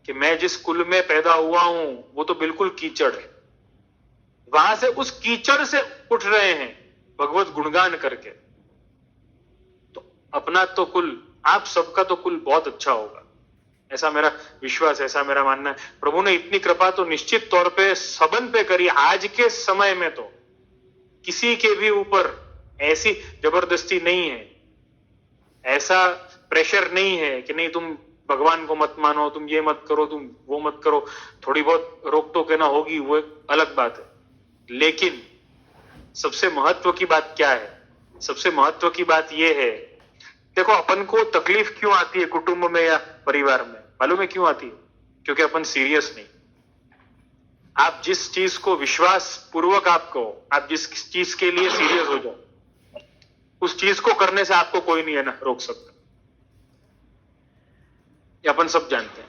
Speaker 1: कि मैं जिस कुल में पैदा हुआ हूं वो तो बिल्कुल कीचड़ है, वहां से उस कीचड़ से उठ रहे हैं भगवत गुणगान करके। तो अपना तो कुल, आप सबका तो कुल बहुत अच्छा होगा, ऐसा मेरा विश्वास, ऐसा मेरा मानना है। प्रभु ने इतनी कृपा तो निश्चित तौर पे सबन पे करी। आज के समय में तो किसी के भी ऊपर ऐसी जबरदस्ती नहीं है, ऐसा प्रेशर नहीं है कि नहीं तुम भगवान को मत मानो, तुम ये मत करो, तुम वो मत करो। थोड़ी बहुत रोक टोक ना होगी, वो एक अलग बात है। लेकिन सबसे महत्व की बात क्या है? सबसे महत्व की बात यह है, देखो अपन को तकलीफ क्यों आती है कुटुंब में या परिवार में? मालूम है क्यों आती है? क्योंकि अपन सीरियस नहीं। आप जिस चीज को विश्वास पूर्वक आप जिस चीज के लिए सीरियस हो जाओ, उस चीज को करने से आपको कोई नहीं है ना रोक सकता। ये अपन सब जानते हैं।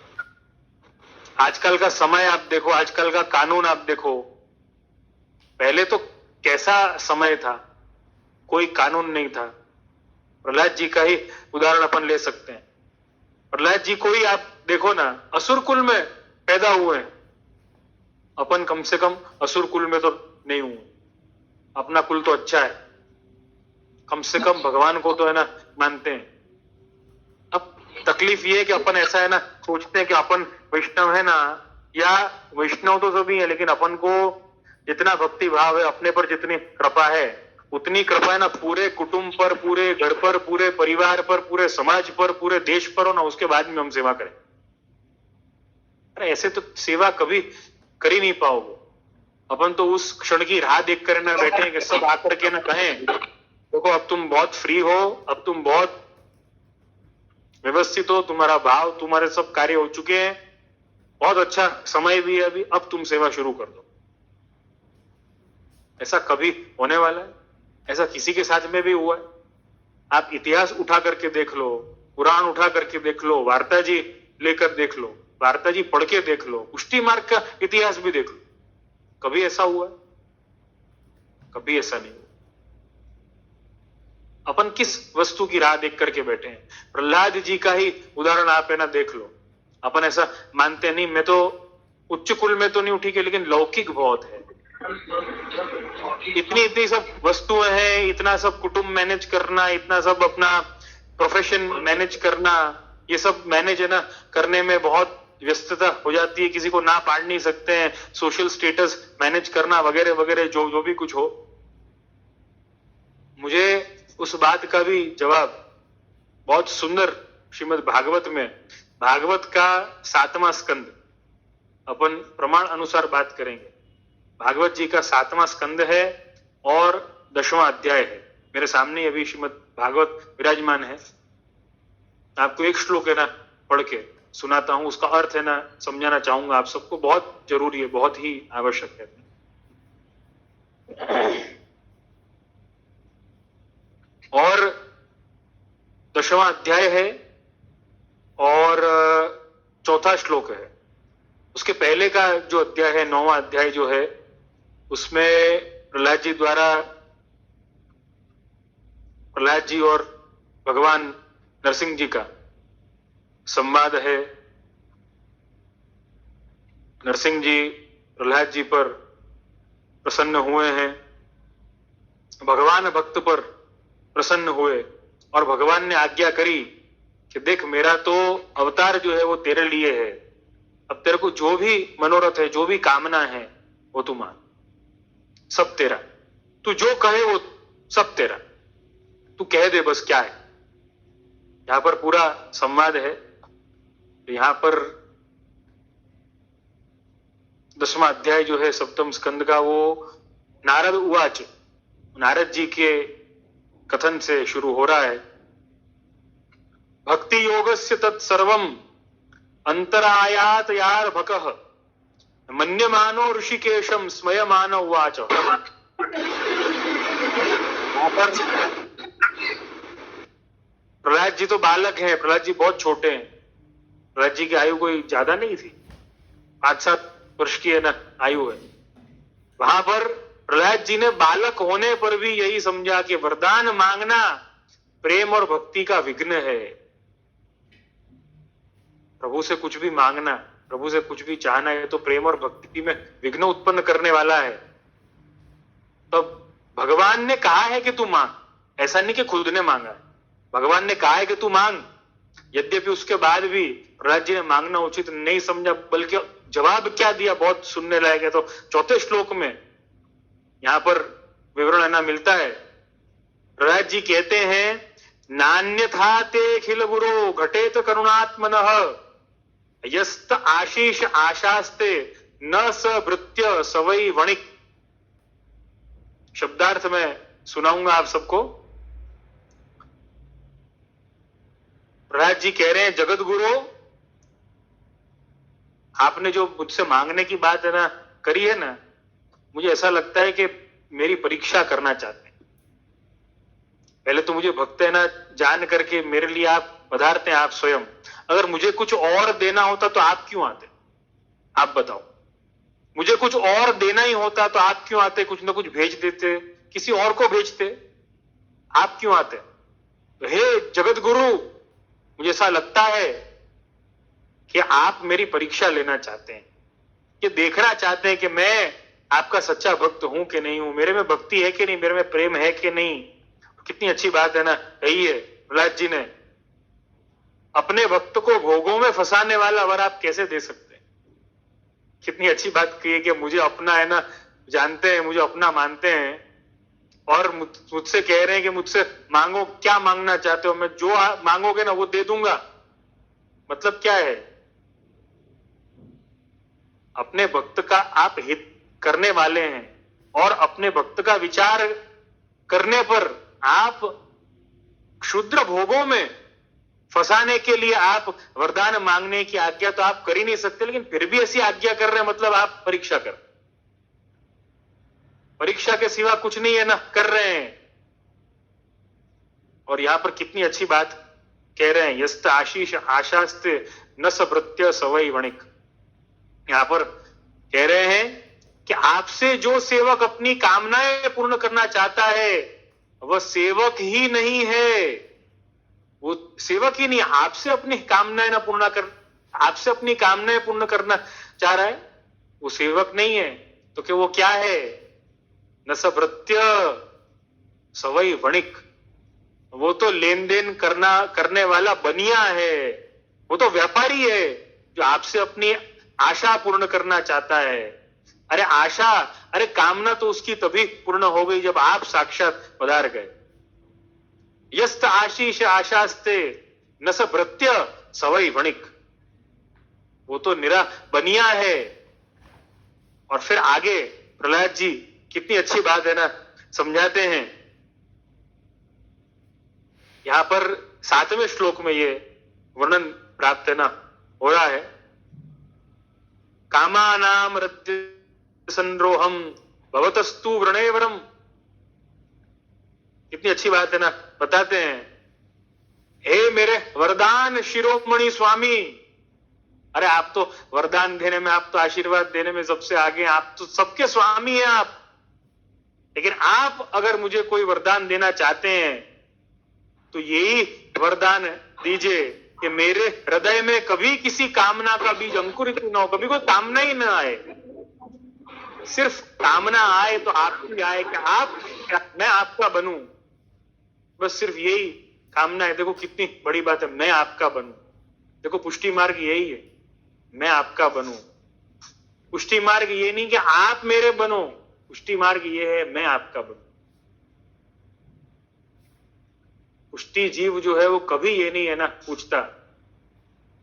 Speaker 1: आजकल का समय आप देखो, आजकल का कानून आप देखो। पहले तो कैसा समय था, कोई कानून नहीं था। प्रहलाद जी का ही उदाहरण अपन ले सकते हैं। प्रहलाद जी को ही आप देखो ना, असुर कुल में पैदा हुए हैं। अपन कम से कम असुर कुल में तो नहीं हुए, अपना कुल तो अच्छा है, कम से कम भगवान को तो है ना मानते हैं। अब तकलीफ ये है कि अपन ऐसा है ना सोचते हैं कि अपन वैष्णव है ना, या वैष्णव तो सभी है, लेकिन अपन को जितना भक्ति भाव है, अपने पर जितनी कृपा है, उतनी कृपा है ना पूरे कुटुंब पर, पूरे घर पर, पूरे परिवार पर, पूरे समाज पर, पूरे देश पर हो ना, उसके बाद में हम सेवा करें। अरे ऐसे तो सेवा कभी कर ही नहीं पाओगे। अपन तो उस क्षण की राह देख कर ना बैठे कि सब आकर के ना कहें देखो अब तुम बहुत फ्री हो, अब तुम बहुत व्यवस्थित हो, तुम्हारा भाव तुम्हारे सब कार्य हो चुके हैं, बहुत अच्छा समय भी है अभी, अब तुम सेवा शुरू कर दो। ऐसा कभी होने वाला है? ऐसा किसी के साथ में भी हुआ है? आप इतिहास उठा करके देख लो, पुराण उठा करके देख लो, वार्ता जी लेकर देख लो, वार्ता जी पढ़ के देख लो, पुष्टि मार्ग का इतिहास भी देख लो, कभी ऐसा हुआ है? कभी ऐसा नहीं हुआ। अपन किस वस्तु की राह देख करके बैठे हैं? प्रहलाद जी का ही उदाहरण आप है ना देख लो। अपन ऐसा मानते नहीं, मैं तो उच्च कुल में तो नहीं उठी के, लेकिन लौकिक बहुत है, इतनी इतनी सब वस्तुएं हैं, इतना सब कुटुंब मैनेज करना, इतना सब अपना प्रोफेशन मैनेज करना, ये सब मैनेज है ना करने में बहुत व्यस्तता हो जाती है, किसी को ना पाड़ नहीं सकते हैं, सोशल स्टेटस मैनेज करना वगैरह वगैरह, जो भी कुछ हो। मुझे उस बात का भी जवाब बहुत सुंदर श्रीमद् भागवत में, भागवत का 7वां स्कंद, अपन प्रमाण अनुसार बात करेंगे, भागवत जी का 7वां स्कंद है और 10वां अध्याय है। मेरे सामने अभी श्रीमद् भागवत विराजमान है। आपको एक श्लोक है ना पढ़ के सुनाता हूं, उसका अर्थ है ना समझाना चाहूंगा आप सबको, बहुत जरूरी है, बहुत ही आवश्यक है। और 10वां अध्याय है और 4था श्लोक है। उसके पहले का जो अध्याय है, 9वां अध्याय जो है, उसमें प्रहलाद जी द्वारा, प्रहलाद जी और भगवान नरसिंह जी का संवाद है। नरसिंह जी प्रहलाद जी पर प्रसन्न हुए हैं, भगवान भक्त पर प्रसन्न हुए और भगवान ने आज्ञा करी कि देख मेरा तो अवतार जो है वो तेरे लिए है, अब तेरे को जो भी मनोरथ है, जो भी कामना है वो तू मान, सब तेरा, तू जो कहे वो सब तेरा, तू कह दे बस क्या है। यहां पर पूरा संवाद है। यहां पर 10वां अध्याय जो है 7वें स्कंद का, वो नारद उवाच, नारद जी के कथन से शुरू हो रहा है। भक्ति योगस्य तत्सर्वम अंतरायात यार भकः मन्यमानो ऋषिकेशम स्मयमान उवाच। प्रहलाद जी तो बालक हैं, प्रहलाद जी बहुत छोटे हैं, प्रहलाद जी की आयु कोई ज्यादा नहीं थी, 5-7 वर्ष की है ना आयु है। वहां पर प्रहलाद जी ने बालक होने पर भी यही समझा कि वरदान मांगना प्रेम और भक्ति का विघ्न है। प्रभु से कुछ भी मांगना, प्रभु से कुछ भी चाहना है तो प्रेम और भक्ति में विघ्न उत्पन्न करने वाला है। तो भगवान ने कहा है कि तू मांग, ऐसा नहीं कि खुद ने मांगा है, भगवान ने कहा है कि तू मांग। यद्यपि उसके बाद भी प्रहलाद जी ने मांगना उचित नहीं समझा, बल्कि जवाब क्या दिया बहुत सुनने लायक है। तो 4थे श्लोक में यहां पर विवरण है ना मिलता है। प्रहलाद जी कहते हैं, नान्यथा ते खिल गुरो घटेत करुणात्मनः यस्त आशीष आशास्ते न स भृत्य सवई वणिक। शब्दार्थ में सुनाऊंगा आप सबको। प्रहलाद जी कह रहे हैं, जगत गुरु आपने जो मुझसे मांगने की बात है ना करी है ना, मुझे ऐसा लगता है कि मेरी परीक्षा करना चाहते हैं। पहले तो मुझे भक्त है ना जान करके मेरे लिए आप पधारते हैं, आप स्वयं। अगर मुझे कुछ और देना होता तो आप क्यों आते? आप बताओ, मुझे कुछ और देना ही होता तो आप क्यों आते? कुछ ना कुछ भेज देते, किसी और को भेजते, आप क्यों आते? तो हे जगत गुरु, मुझे ऐसा लगता है कि आप मेरी परीक्षा लेना चाहते हैं, कि देखना चाहते हैं कि मैं आपका सच्चा भक्त हूं कि नहीं हूं, मेरे में भक्ति है कि नहीं, मेरे में प्रेम है कि नहीं। कितनी अच्छी बात है ना कही है प्रहलाद जी ने। अपने भक्त को भोगों में फंसाने वाला वर आप कैसे दे सकते हैं? कितनी अच्छी बात कही है कि मुझे अपना है ना जानते हैं, मुझे अपना मानते हैं और मुझसे कह रहे हैं कि मुझसे मांगो, क्या मांगना चाहते हो, मैं जो मांगोगे ना वो दे दूंगा। मतलब क्या है? अपने भक्त का आप हित करने वाले हैं और अपने भक्त का विचार करने पर आप क्षुद्र भोगों में फंसाने के लिए आप वरदान मांगने की आज्ञा तो आप कर ही नहीं सकते, लेकिन फिर भी ऐसी आज्ञा कर रहे हैं, मतलब आप परीक्षा कर, परीक्षा के सिवा कुछ नहीं है ना, कर रहे हैं। और यहां पर कितनी अच्छी बात कह रहे हैं, यस्त आशीष आशास्ते न सभृत्य सवै वणिक। यहां पर कह रहे हैं कि आपसे जो सेवक अपनी कामनाएं पूर्ण करना चाहता है वह सेवक ही नहीं है, वो सेवक ही नहीं, आपसे अपनी कामनाएं ना पूर्ण कर, आपसे अपनी कामनाएं पूर्ण करना चाह रहा है, वो सेवक नहीं है। तो क्या वो क्या है? न सभृत्य सवै वणिक, वो तो लेन देन करने वाला बनिया है, वो तो व्यापारी है जो आपसे अपनी आशा पूर्ण करना चाहता है। अरे आशा, अरे कामना तो उसकी तभी पूर्ण हो गई जब आप साक्षात पधार गए। यस्त आशीष आशास्ते न स भृत्य सवै वणिक, वो तो निरा बनिया है। और फिर आगे प्रहलाद जी कितनी अच्छी बात है ना, समझाते हैं। यहां पर 7वें श्लोक में ये वर्णन प्राप्त है ना, हो रहा है, कामानाम रद्य संरोहम भवतस्तु वृणेवरम। कितनी अच्छी बात है ना, बताते हैं, हे मेरे वरदान शिरोमणि स्वामी, अरे आप तो वरदान देने में, आप तो आशीर्वाद देने में सबसे आगे हैं, आप तो सबके स्वामी हैं आप। लेकिन आप अगर मुझे कोई वरदान देना चाहते हैं तो यही वरदान दीजिए कि मेरे हृदय में कभी किसी कामना का बीज अंकुरित न हो, कभी कोई कामना ही ना आए। सिर्फ कामना आए तो आपकी आए कि आप, मैं आपका बनूं, बस सिर्फ यही कामना है। देखो कितनी बड़ी बात है, मैं आपका बनूं। देखो पुष्टि मार्ग यही है, मैं आपका बनूं। पुष्टि मार्ग ये नहीं कि आप मेरे बनो, पुष्टि मार्ग ये है मैं आपका बनूं। पुष्टि जीव जो है वो कभी ये नहीं है ना पूछता,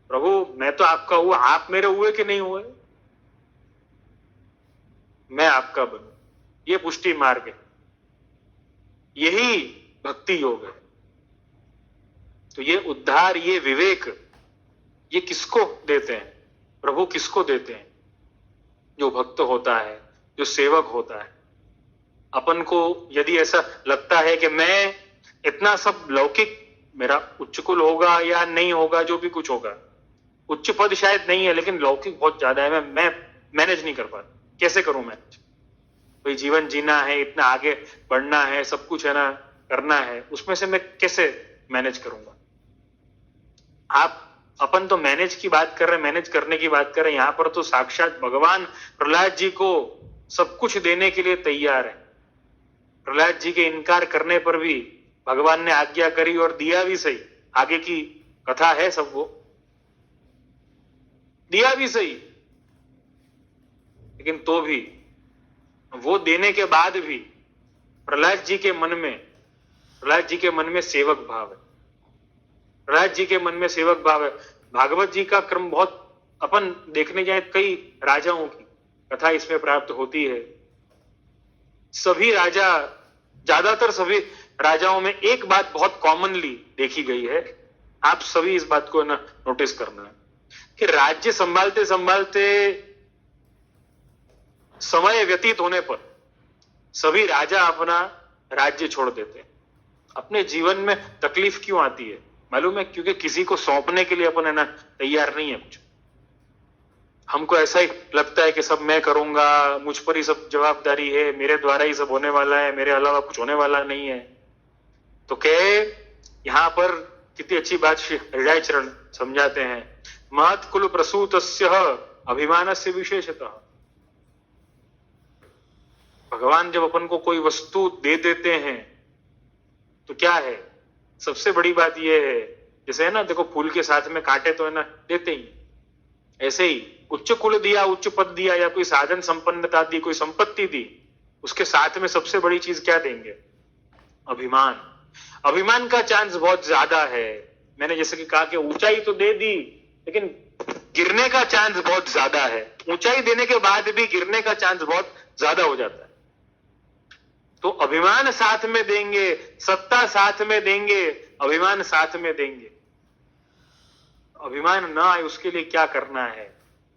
Speaker 1: प्रभु मैं तो आपका हुआ, आप मेरे हुए कि नहीं हुए, मैं आपका बनूं। ये पुष्टि मार्ग है, यही भक्ति योग है। तो ये उद्धार, ये विवेक, ये किसको देते हैं? प्रभु किसको देते हैं? जो भक्त होता है, जो सेवक होता है। अपन को यदि ऐसा लगता है कि मैं इतना सब लौकिक, मेरा उच्च कुल होगा या नहीं होगा, जो भी कुछ होगा, उच्च पद शायद नहीं है लेकिन लौकिक बहुत ज्यादा है, मैं मैनेज नहीं कर पाता, कैसे करूं मैनेज? भाई जीवन जीना है, इतना आगे बढ़ना है, सब कुछ है ना, करना है, उसमें से मैं कैसे मैनेज करूंगा? अपन तो मैनेज की बात कर रहे हैं, मैनेज करने की बात कर रहे हैं। यहां पर तो साक्षात भगवान प्रहलाद जी को सब कुछ देने के लिए तैयार है। प्रहलाद जी के इनकार करने पर भी भगवान ने आज्ञा करी और दिया भी सही। आगे की कथा है सब, वो दिया भी सही, लेकिन तो भी वो देने के बाद भी प्रहलाद जी के मन में सेवक भाव है। प्रहलाद जी के मन में सेवक भाव है। भागवत जी का क्रम बहुत, अपन देखने जाए कई राजाओं की कथा इसमें प्राप्त होती है। सभी राजा, ज्यादातर सभी राजाओं में एक बात बहुत कॉमनली देखी गई है, आप सभी इस बात को ना नोटिस करना, कि राज्य संभालते संभालते समय व्यतीत होने पर सभी राजा अपना राज्य छोड़ देते हैं। अपने जीवन में तकलीफ क्यों आती है मालूम है? क्योंकि किसी को सौंपने के लिए अपन है ना तैयार नहीं है कुछ। हमको ऐसा ही लगता है कि सब मैं करूंगा, मुझ पर ही सब जवाबदारी है, मेरे द्वारा ही सब होने वाला है, मेरे अलावा कुछ होने वाला नहीं है। तो कहे यहां पर कितनी अच्छी बात श्री हृदय चरण समझाते हैं, महत् कुल प्रसूतस्य अभिमानस्य विशेषतः। भगवान जब अपन को कोई वस्तु दे देते हैं तो क्या है, सबसे बड़ी बात यह है, जैसे है ना, देखो फूल के साथ में कांटे तो है ना देते ही, ऐसे ही उच्च कुल दिया, उच्च पद दिया, या कोई साधन संपन्नता दी, कोई संपत्ति दी, उसके साथ में सबसे बड़ी चीज क्या देंगे? अभिमान। अभिमान का चांस बहुत ज्यादा है। मैंने जैसे कि कहा कि ऊंचाई तो दे दी, लेकिन गिरने का चांस बहुत ज्यादा है। ऊंचाई देने के बाद भी गिरने का चांस बहुत ज्यादा हो जाता है। तो अभिमान साथ में देंगे, सत्ता साथ में देंगे, अभिमान साथ में देंगे। अभिमान ना आए उसके लिए क्या करना है?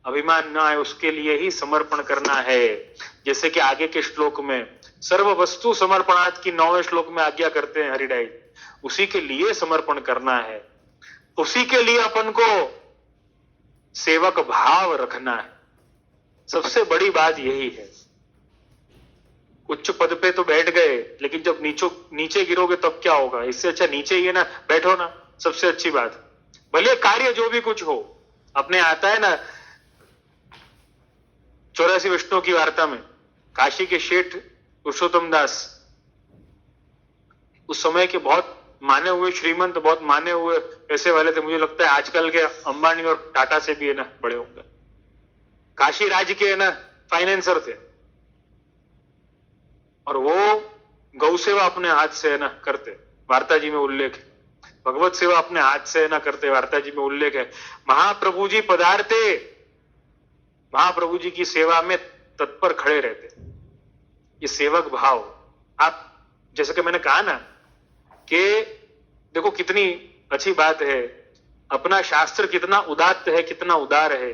Speaker 1: अभिमान ना आए उसके लिए ही समर्पण करना है। जैसे कि आगे के श्लोक में सर्व वस्तु समर्पणात् की 9वें श्लोक में आज्ञा करते हैं हरिदास, उसी के लिए समर्पण करना है, उसी के लिए अपन को सेवक भाव रखना है। सबसे बड़ी बात यही है। उच्च पद पे तो बैठ गए, लेकिन जब नीचे गिरोगे तब क्या होगा? इससे अच्छा नीचे ही है ना, बैठो ना, सबसे अच्छी बात। भले कार्य जो भी कुछ हो, अपने आता है ना 84 विष्णु की वार्ता में, काशी के शेठ पुरुषोत्तम दास उस समय के बहुत माने हुए श्रीमंत, बहुत माने हुए पैसे वाले थे। मुझे लगता है आजकल के अंबानी और टाटा से भी है ना बड़े होंगे। काशी राज्य के है ना फाइनेंसर थे, और वो गौ सेवा अपने हाथ से है ना करते, वार्ता जी में उल्लेख है। भगवत सेवा अपने हाथ से है ना करते, वार्ता जी में उल्लेख है। महाप्रभु जी पधारते, महाप्रभु जी की सेवा में तत्पर खड़े रहते। ये सेवक भाव, आप जैसे कि मैंने कहा ना कि देखो कितनी अच्छी बात है, अपना शास्त्र कितना उदात्त है, कितना उदार है।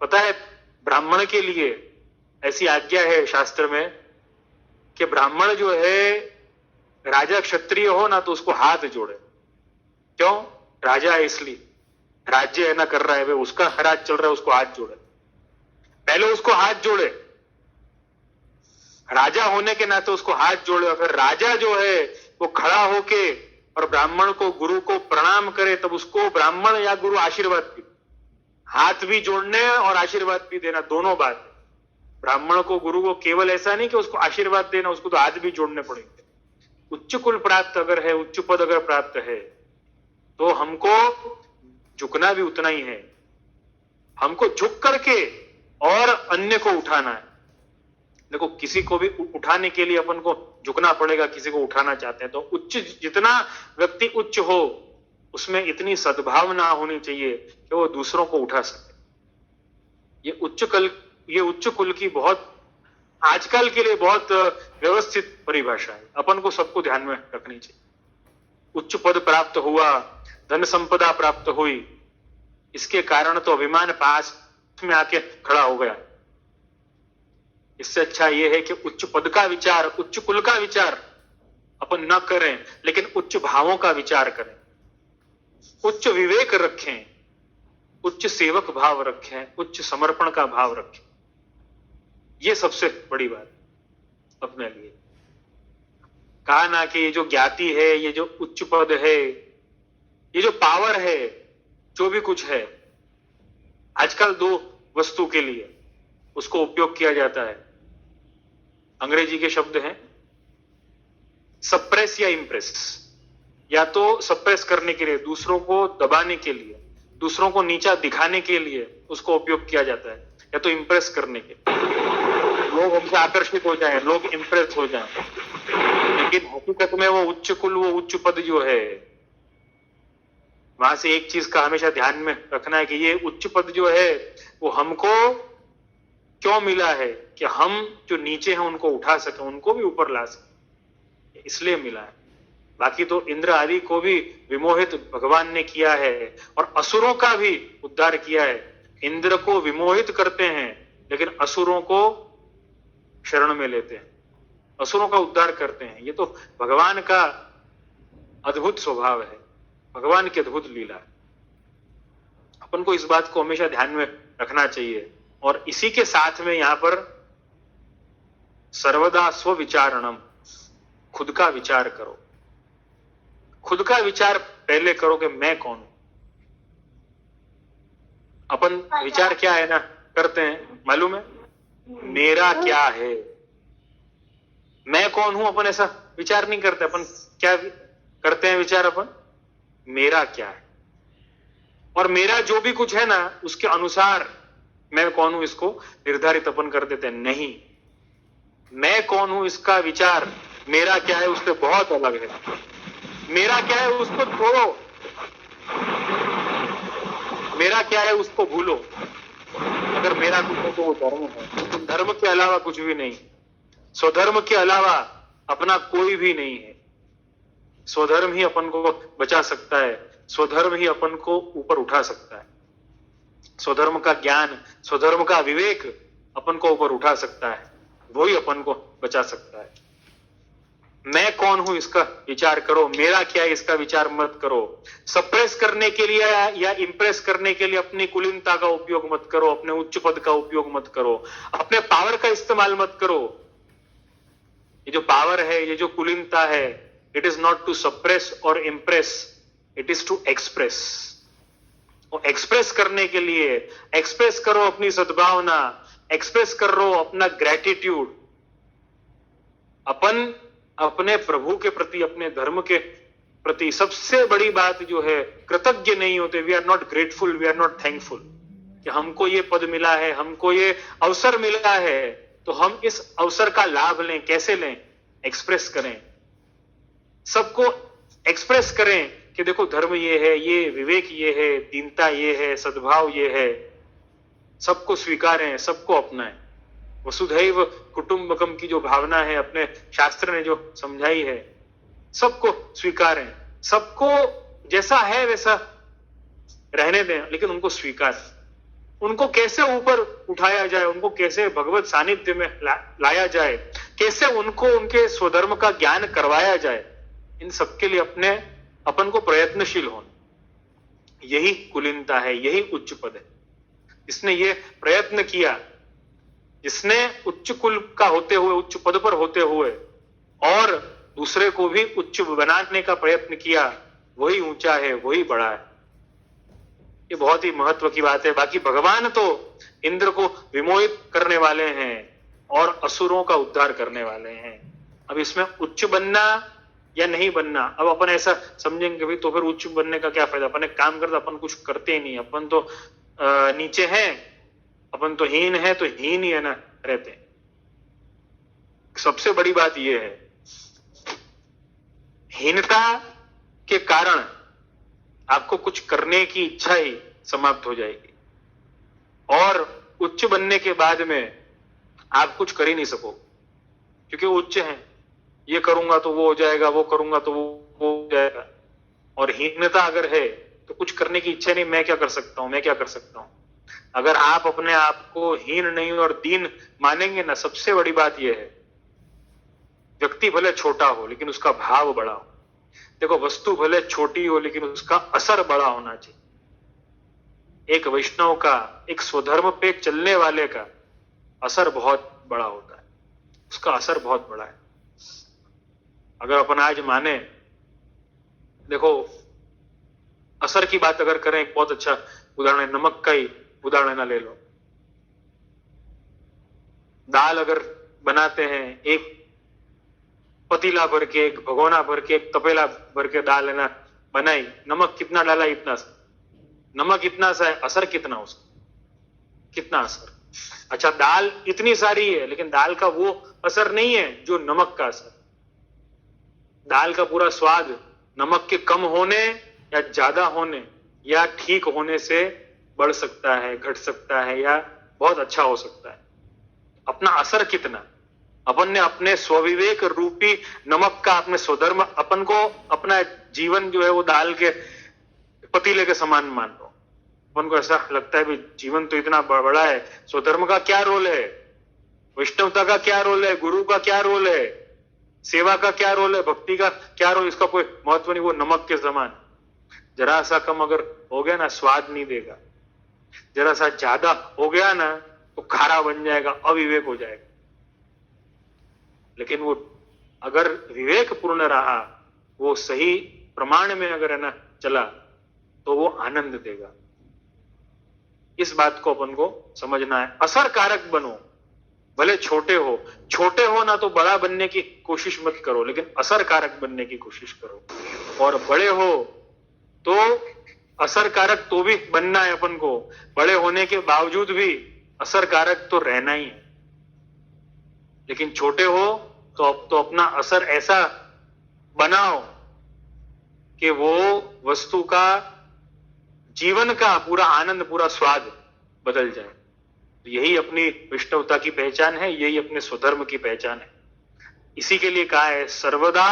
Speaker 1: पता है ब्राह्मण के लिए ऐसी आज्ञा है शास्त्र में कि ब्राह्मण जो है राजा क्षत्रिय हो ना तो उसको हाथ जोड़े। क्यों? राजा है इसलिए, राज्य है ना कर रहा है, वे उसका राज चल रहा है, उसको हाथ जोड़े, पहले उसको हाथ जोड़े। राजा होने के नाते उसको हाथ जोड़े। अगर राजा जो है वो खड़ा होके और ब्राह्मण को, गुरु को प्रणाम करे, तब उसको ब्राह्मण या गुरु आशीर्वाद भी, हाथ भी जोड़ने और आशीर्वाद भी देना, दोनों बात। ब्राह्मण को, गुरु को केवल ऐसा नहीं कि उसको आशीर्वाद देना, उसको तो हाथ भी जोड़ने पड़ेंगे। उच्च कुल प्राप्त अगर है, उच्च पद अगर प्राप्त है, तो हमको झुकना भी उतना ही है। हमको झुक करके और अन्य को उठाना है। देखो किसी को भी उठाने के लिए अपन को झुकना पड़ेगा, किसी को उठाना चाहते हैं तो उच्च, जितना व्यक्ति उच्च हो उसमें इतनी सद्भावना होनी चाहिए कि वो दूसरों को उठा सके। ये उच्च कुल की बहुत आजकल के लिए बहुत व्यवस्थित परिभाषा है, अपन को सबको ध्यान में रखनी चाहिए। उच्च पद प्राप्त हुआ, धन संपदा प्राप्त हुई, इसके कारण तो अभिमान पास में आके खड़ा हो गया। इससे अच्छा यह है कि उच्च पद का विचार, उच्च कुल का विचार अपन न करें, लेकिन उच्च भावों का विचार करें, उच्च विवेक रखें, उच्च सेवक भाव रखें, उच्च समर्पण का भाव रखें। ये सबसे बड़ी बात अपने लिए। कहा ना कि ये जो ज्ञाति है, ये जो उच्च पद है, ये जो पावर है, जो भी कुछ है, आजकल दो वस्तु के लिए उसको उपयोग किया जाता है। अंग्रेजी के शब्द हैं सप्रेस या इंप्रेस। या तो सप्रेस करने के लिए, दूसरों को दबाने के लिए, दूसरों को नीचा दिखाने के लिए उसको उपयोग किया जाता है, या तो इंप्रेस करने के, लोग हमसे आकर्षित हो जाएं, लोग इंप्रेस हो जाएं। लेकिन हकीकत में वो उच्च कुल, वो उच्च पद जो है, वहां से एक चीज का हमेशा ध्यान में रखना है कि ये उच्च पद जो है वो हमको क्यों मिला है कि हम जो नीचे हैं उनको उठा सके, उनको भी ऊपर ला सके, इसलिए मिला है। बाकी तो इंद्र आदि को भी विमोहित भगवान ने किया है और असुरों का भी उद्धार किया है। इंद्र को विमोहित करते हैं लेकिन असुरों को शरण में लेते हैं, असुरों का उद्धार करते हैं। ये तो भगवान का अद्भुत स्वभाव है, भगवान की अद्भुत लीला है। अपन को इस बात को हमेशा ध्यान में रखना चाहिए। और इसी के साथ में यहां पर सर्वदा स्वविचारणम, खुद का विचार करो। खुद का विचार पहले करो कि मैं कौन हूं। अपन विचार क्या है ना करते हैं मालूम है, मेरा क्या है, मैं कौन हूं, अपन ऐसा विचार नहीं करते। अपन क्या करते हैं विचार, अपन मेरा क्या है, और मेरा जो भी कुछ है ना उसके अनुसार मैं कौन हूं इसको निर्धारित अपन कर देते हैं। नहीं, मैं कौन हूं इसका विचार मेरा क्या है उससे बहुत अलग है। मेरा क्या है उसको छोड़ो, मेरा क्या है उसको भूलो। अगर मेरा कुछ है तो वो धर्म है, धर्म के अलावा कुछ भी नहीं, स्वधर्म के अलावा अपना कोई भी नहीं है। स्वधर्म ही अपन को बचा सकता है, स्वधर्म ही अपन को ऊपर उठा सकता है। स्वधर्म का ज्ञान, स्वधर्म का विवेक अपन को ऊपर उठा सकता है, वही अपन को बचा सकता है। मैं कौन हूं इसका विचार करो, मेरा क्या है इसका विचार मत करो। सप्रेस करने के लिए या इंप्रेस करने के लिए अपनी कुलीनता का उपयोग मत करो, अपने उच्च पद का उपयोग मत करो, अपने पावर का इस्तेमाल मत करो। ये जो पावर है, ये जो कुलीनता है, it is not to suppress और impress, it is to express. और एक्सप्रेस करने के लिए एक्सप्रेस करो अपनी सद्भावना, एक्सप्रेस करो अपना ग्रेटिट्यूड। अपन अपने प्रभु के प्रति, अपने धर्म के प्रति सबसे बड़ी बात जो है, कृतज्ञ नहीं होते। We are not grateful, we are not thankful कि हमको ये पद मिला है, हमको ये अवसर मिला है, तो हम इस अवसर का लाभ लें। कैसे लें? एक्सप्रेस करें, सबको एक्सप्रेस करें कि देखो धर्म ये है, ये विवेक ये है, दीनता ये है, सद्भाव ये है। सबको स्वीकारें, सबको अपनाएं। वसुधैव कुटुंबकम की जो भावना है, अपने शास्त्र ने जो समझाई है, सबको स्वीकारें, सबको जैसा है वैसा रहने दें, लेकिन उनको स्वीकार। उनको कैसे ऊपर उठाया जाए, उनको कैसे भगवत सानिध्य में लाया जाए, कैसे उनको उनके स्वधर्म का ज्ञान करवाया जाए, इन सबके लिए अपन को प्रयत्नशील होना। यही कुलीनता है, यही उच्च पद है। इसने ये प्रयत्न किया, जिसने उच्च कुल का होते हुए, उच्च पद पर होते हुए और दूसरे को भी उच्च बनाने का प्रयत्न किया, वही ऊंचा है, वही बड़ा है। ये बहुत ही महत्व की बात है। बाकी भगवान तो इंद्र को विमोहित करने वाले हैं और असुरों का उद्धार करने वाले हैं। अब इसमें उच्च बनना या नहीं बनना, अब अपन ऐसा समझेंगे भी तो फिर उच्च बनने का क्या फायदा। अपन एक काम करते, अपन कुछ करते ही नहीं, अपन तो नीचे हैं, अपन तो हीन है, तो हीन ही है ना रहते हैं। सबसे बड़ी बात यह है, हीनता के कारण आपको कुछ करने की इच्छा ही समाप्त हो जाएगी, और उच्च बनने के बाद में आप कुछ कर ही नहीं सको, क्योंकि उच्च है। ये करूंगा तो वो हो जाएगा, वो करूंगा तो वो हो जाएगा। और हीनता अगर है तो कुछ करने की इच्छा नहीं, मैं क्या कर सकता हूं, मैं क्या कर सकता हूं। अगर आप अपने आप को हीन नहीं और दीन मानेंगे ना, सबसे बड़ी बात यह है, व्यक्ति भले छोटा हो लेकिन उसका भाव बड़ा हो। देखो, वस्तु भले छोटी हो लेकिन उसका असर बड़ा होना चाहिए। एक वैष्णव का, एक स्वधर्म पे चलने वाले का असर बहुत बड़ा होता है, उसका असर बहुत बड़ा है। अगर अपन आज माने, देखो असर की बात अगर करें, एक बहुत अच्छा उदाहरण, नमक का ही उदाहरण ले लो। दाल अगर बनाते हैं, एक पतीला भर के, एक भगोना भर के, एक तपेला भर के दाल है ना बनाई, नमक कितना डाला, इतना सा, नमक इतना सा है, असर कितना उसका, कितना असर। अच्छा, दाल इतनी सारी है लेकिन दाल का वो असर नहीं है जो नमक का असर। दाल का पूरा स्वाद नमक के कम होने या ज्यादा होने या ठीक होने से बढ़ सकता है, घट सकता है, या बहुत अच्छा हो सकता है। अपना असर कितना, अपन ने अपने स्वविवेक रूपी नमक का, अपने स्वधर्म, अपन को अपना जीवन जो है वो दाल के पतीले के समान मान लो। अपन को ऐसा लगता है भी जीवन तो इतना बड़ा है, स्वधर्म का क्या रोल है, वैष्णवता का क्या रोल है, गुरु का क्या रोल है, सेवा का क्या रोल है, भक्ति का क्या रोल, इसका कोई महत्व नहीं। वो नमक के समान, जरा सा कम अगर हो गया ना, स्वाद नहीं देगा। जरा सा ज्यादा हो गया ना तो खारा बन जाएगा, अविवेक हो जाएगा। लेकिन वो अगर विवेक पूर्ण रहा, वो सही प्रमाण में अगर है ना चला, तो वो आनंद देगा। इस बात को अपन को समझना है। असर कारक बनो, भले छोटे हो ना तो बड़ा बनने की कोशिश मत करो, लेकिन असर कारक बनने की कोशिश करो। और बड़े हो तो असर कारक तो भी बनना है अपन को, बड़े होने के बावजूद भी असर कारक तो रहना ही है। लेकिन छोटे हो तो अपना असर ऐसा बनाओ कि वो वस्तु का, जीवन का पूरा आनंद, पूरा स्वाद बदल जाए। यही अपनी वैष्णवता की पहचान है, यही अपने स्वधर्म की पहचान है। इसी के लिए कहा है सर्वदा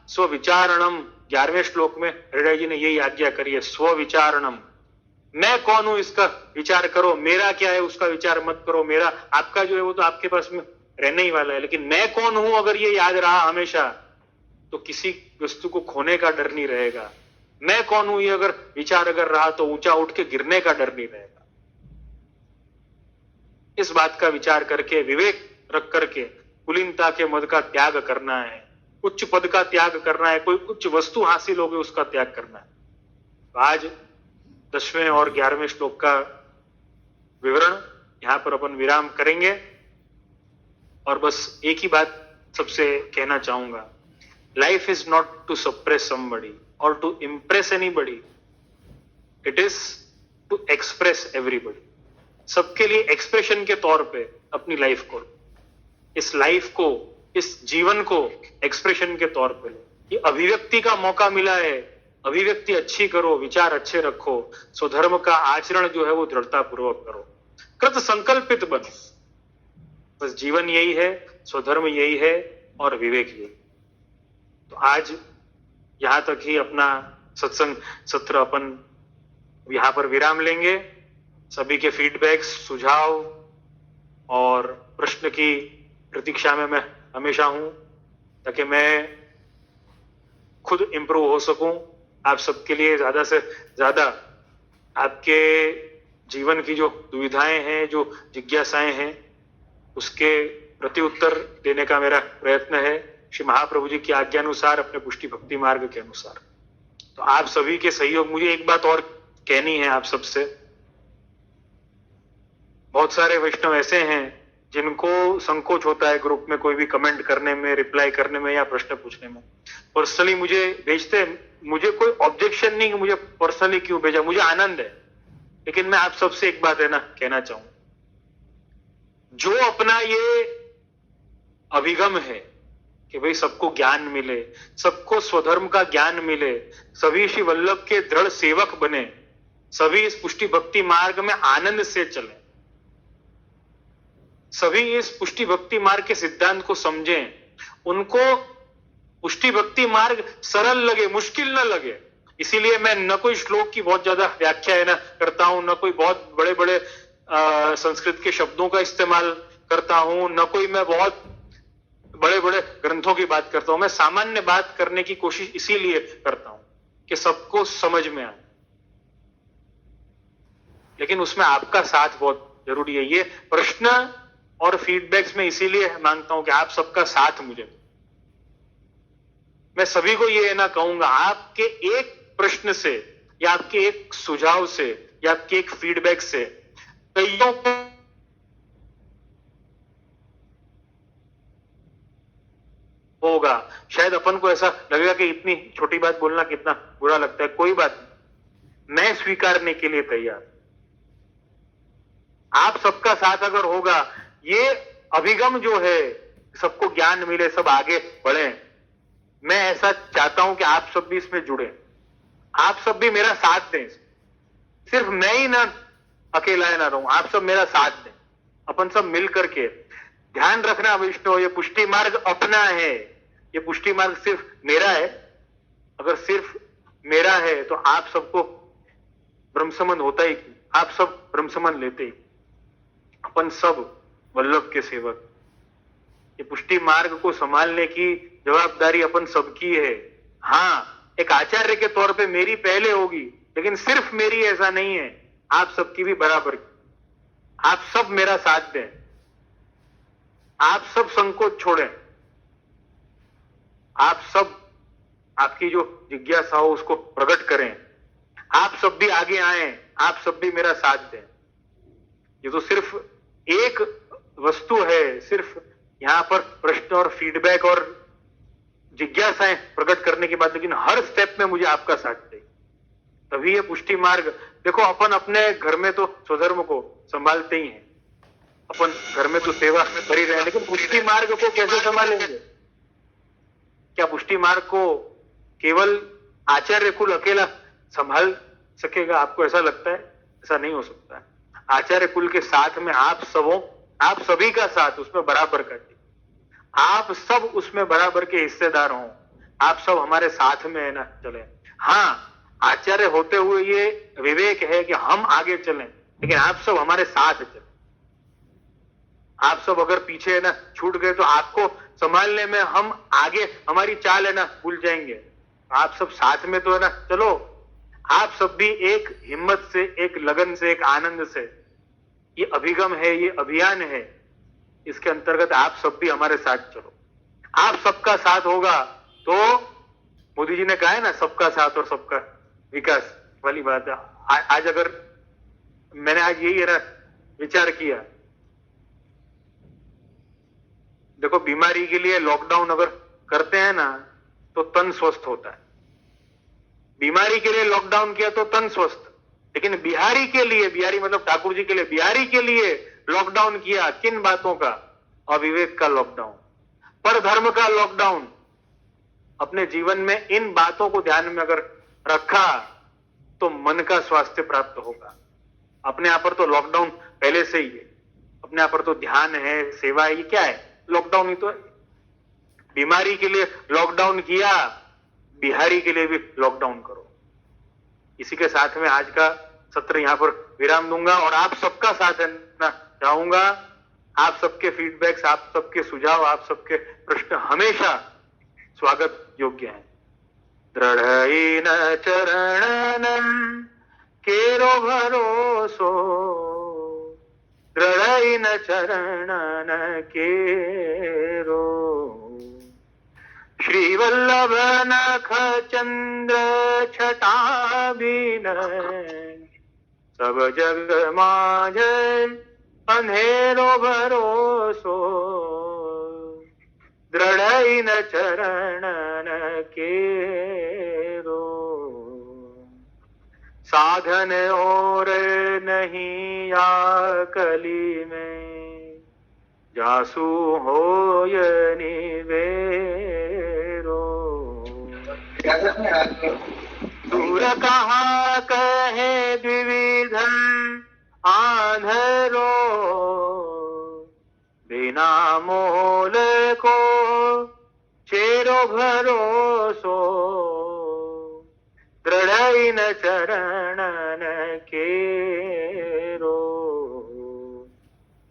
Speaker 1: स्वविचारणम। 11वें श्लोक में हृदय जी ने यही आज्ञा करी है, स्वविचारणम। मैं कौन हूं इसका विचार करो, मेरा क्या है उसका विचार मत करो। मेरा आपका जो है वो तो आपके पास में रहने ही वाला है, लेकिन मैं कौन हूं अगर ये याद रहा हमेशा, तो किसी वस्तु को खोने का डर नहीं रहेगा। मैं कौन हूं ये अगर विचार अगर रहा तो ऊंचा उठ के गिरने का डर नहीं रहेगा। इस बात का विचार करके, विवेक रख करके कुलीनता के मद का त्याग करना है, उच्च पद का त्याग करना है, कोई उच्च वस्तु हासिल होगी उसका त्याग करना है। तो आज 10वें और 11वें श्लोक का विवरण यहां पर अपन विराम करेंगे और बस एक ही बात सबसे कहना चाहूंगा, life is not to suppress somebody और to impress anybody, it is to express everybody. सबके लिए एक्सप्रेशन के तौर पे अपनी लाइफ को, इस लाइफ को, इस जीवन को एक्सप्रेशन के तौर पे लो। ये अभिव्यक्ति का मौका मिला है, अभिव्यक्ति अच्छी करो, विचार अच्छे रखो, स्वधर्म का आचरण जो है वो दृढ़ता पूर्वक करो, कृत संकल्पित बनो। बस जीवन यही है, स्वधर्म यही है और विवेक यही। तो आज यहां तक ही अपना सत्संग सत्र अपन यहां पर विराम लेंगे। सभी के फीडबैक्स, सुझाव और प्रश्न की प्रतीक्षा में मैं हमेशा हूं, ताकि मैं खुद इंप्रूव हो सकूं। आप सबके लिए ज्यादा से ज्यादा आपके जीवन की जो दुविधाएं हैं, जो जिज्ञासाएं हैं, उसके प्रति उत्तर देने का मेरा प्रयत्न है श्री महाप्रभु जी की आज्ञानुसार, अपने पुष्टि भक्ति मार्ग के अनुसार। तो आप सभी के सहयोग, मुझे एक बात और कहनी है आप सबसे। बहुत सारे वैष्णव ऐसे हैं जिनको संकोच होता है ग्रुप में कोई भी कमेंट करने में, रिप्लाई करने में या प्रश्न पूछने में। पर्सनली मुझे भेजते, मुझे कोई ऑब्जेक्शन नहीं कि मुझे पर्सनली क्यों भेजा, मुझे आनंद है। लेकिन मैं आप सबसे एक बात है ना कहना चाहूं, जो अपना ये अभिगम है कि भाई सबको ज्ञान मिले, सबको स्वधर्म का ज्ञान मिले, सभी श्री वल्लभ के दृढ़ सेवक बने, सभी इस पुष्टि भक्ति मार्ग में आनंद से चले, सभी इस पुष्टि भक्ति मार्ग के सिद्धांत को समझें, उनको पुष्टि भक्ति मार्ग सरल लगे, मुश्किल न लगे। इसीलिए मैं न कोई श्लोक की बहुत ज्यादा व्याख्या है ना करता हूं, न कोई बहुत बड़े बड़े संस्कृत के शब्दों का इस्तेमाल करता हूं, न कोई मैं बहुत बड़े बड़े ग्रंथों की बात करता हूं। मैं सामान्य बात करने की कोशिश इसीलिए करता हूं कि सबको समझ में आए, लेकिन उसमें आपका साथ बहुत जरूरी है। ये प्रश्न और फीडबैक्स में इसीलिए मांगता हूं कि आप सबका साथ मुझे, मैं सभी को ये ना कहूंगा, आपके एक प्रश्न से या आपके एक सुझाव से या आपके एक फीडबैक से कईयों को होगा। शायद अपन को ऐसा लगेगा कि इतनी छोटी बात बोलना कितना बुरा लगता है, कोई बात नहीं, मैं स्वीकारने के लिए तैयार। आप सबका साथ अगर होगा, ये अभिगम जो है सबको ज्ञान मिले, सब आगे बढ़े, मैं ऐसा चाहता हूं कि आप सब भी इसमें जुड़े, आप सब भी मेरा साथ दें। सिर्फ मैं ही ना अकेला ना रहूं, आप सब मेरा साथ दें, अपन सब मिल करके। ध्यान रखना वैष्णव, ये पुष्टि मार्ग अपना है, ये पुष्टि मार्ग सिर्फ मेरा है। अगर सिर्फ मेरा है तो आप सबको ब्रह्मसंबंध होता ही, आप सब ब्रह्मसंबंध लेते ही। अपन सब वल्लभ के सेवक, ये पुष्टि मार्ग को संभालने की जवाबदारी अपन सबकी है। हाँ, एक आचार्य के तौर पे मेरी पहले होगी, लेकिन सिर्फ मेरी ऐसा नहीं है, आप सबकी भी बराबर। आप सब मेरा साथ दें, आप सब संकोच छोड़ें, आप सब आपकी जो जिज्ञासा हो उसको प्रकट करें, आप सब भी आगे आए, आप सब भी मेरा साथ दें। ये तो सिर्फ एक वस्तु है, सिर्फ यहां पर प्रश्न और फीडबैक और जिज्ञासाएं प्रकट करने की बात, लेकिन हर स्टेप में मुझे आपका साथ चाहिए, तभी ये पुष्टि मार्ग। देखो, अपन अपने घर में तो स्वधर्म को संभालते ही हैं, अपन घर में तो सेवा कर ही रहे हैं, लेकिन पुष्टि मार्ग को कैसे संभालेंगे? क्या पुष्टि मार्ग को केवल आचार्य कुल अकेला संभाल सकेगा? आपको ऐसा लगता है? ऐसा नहीं हो सकता है। आचार्य कुल के साथ में आप सभी का साथ उसमें बराबर कर दीजिए। आप सब उसमें बराबर के हिस्सेदार हों, आप सब हमारे साथ में है ना चले। हाँ, आचार्य होते हुए ये विवेक है कि हम आगे चलें, लेकिन आप सब हमारे साथ चलें। आप सब अगर पीछे है ना छूट गए तो आपको संभालने में हम आगे हमारी चाल है ना भूल जाएंगे। आप सब साथ में तो है ना चलो। आप सब भी एक हिम्मत से, एक लगन से, एक आनंद से, ये अभिगम है, ये अभियान है, इसके अंतर्गत आप सब भी हमारे साथ चलो। आप सबका साथ होगा तो मोदी जी ने कहा है ना सबका साथ और सबका विकास वाली बात है। आज अगर मैंने आज यही है ना विचार किया, देखो बीमारी के लिए लॉकडाउन अगर करते हैं ना तो तन स्वस्थ होता है। बीमारी के लिए लॉकडाउन किया तो तन स्वस्थ, लेकिन बिहारी के लिए, बिहारी मतलब ठाकुर जी के लिए, बिहारी के लिए लॉकडाउन किया किन बातों का? अविवेक का लॉकडाउन, पर धर्म का लॉकडाउन। अपने जीवन में इन बातों को ध्यान में अगर रखा तो मन का स्वास्थ्य प्राप्त होगा। अपने आप पर तो लॉकडाउन पहले से ही है, अपने आप पर तो ध्यान है, सेवा है, ये क्या है? लॉकडाउन ही तो है। बीमारी के लिए लॉकडाउन किया, बिहारी के लिए भी लॉकडाउन करो। इसी के साथ में आज का सत्र यहां पर विराम दूंगा और आप सबका साथ देना चाहूंगा। आप सबके फीडबैक्स, आप सबके सुझाव, आप सबके प्रश्न हमेशा स्वागत योग्य हैं। दृढ़ न चरण केरो भरोसो, दृढ़ न चरण केरो, श्री वल्लभ नख चंद्र छटा बिन, सब जग माझ अंधेरो भरोसो, दृढ़ न चरण केरो, साधन और नहीं या कली में, जासु होय निवेरो, दूर कहाँ कहे द्विविध आंधरो, बिना मोल को चेरो भरोसो, दृढ़ न चरण केरो,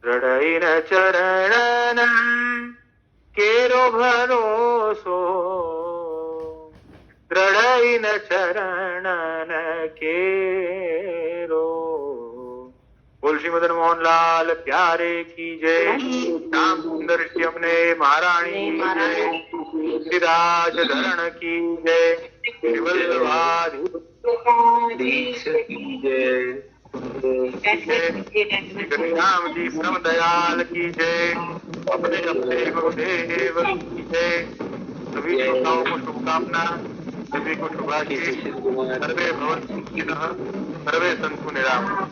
Speaker 1: दृढ़ न चरण केरो भरोसो, दृढ़ न चरण केरो। बोल श्री मदन मोहन लाल प्यारे की जय। श्याम सुंदर श्री अपने महारानी की जय। सिद्धार्थ धरण की जय। शिवल्लभाधीश की जय। घनश्याम जी श्रम दयाल की जय। अपने अपने गुरुदेव की जय। सभी श्रोताओं को शुभकामना, सभी को शुभाशीष। सर्वे भवन्तु सुखिनः, सर्वे सन्तु निरामयाः।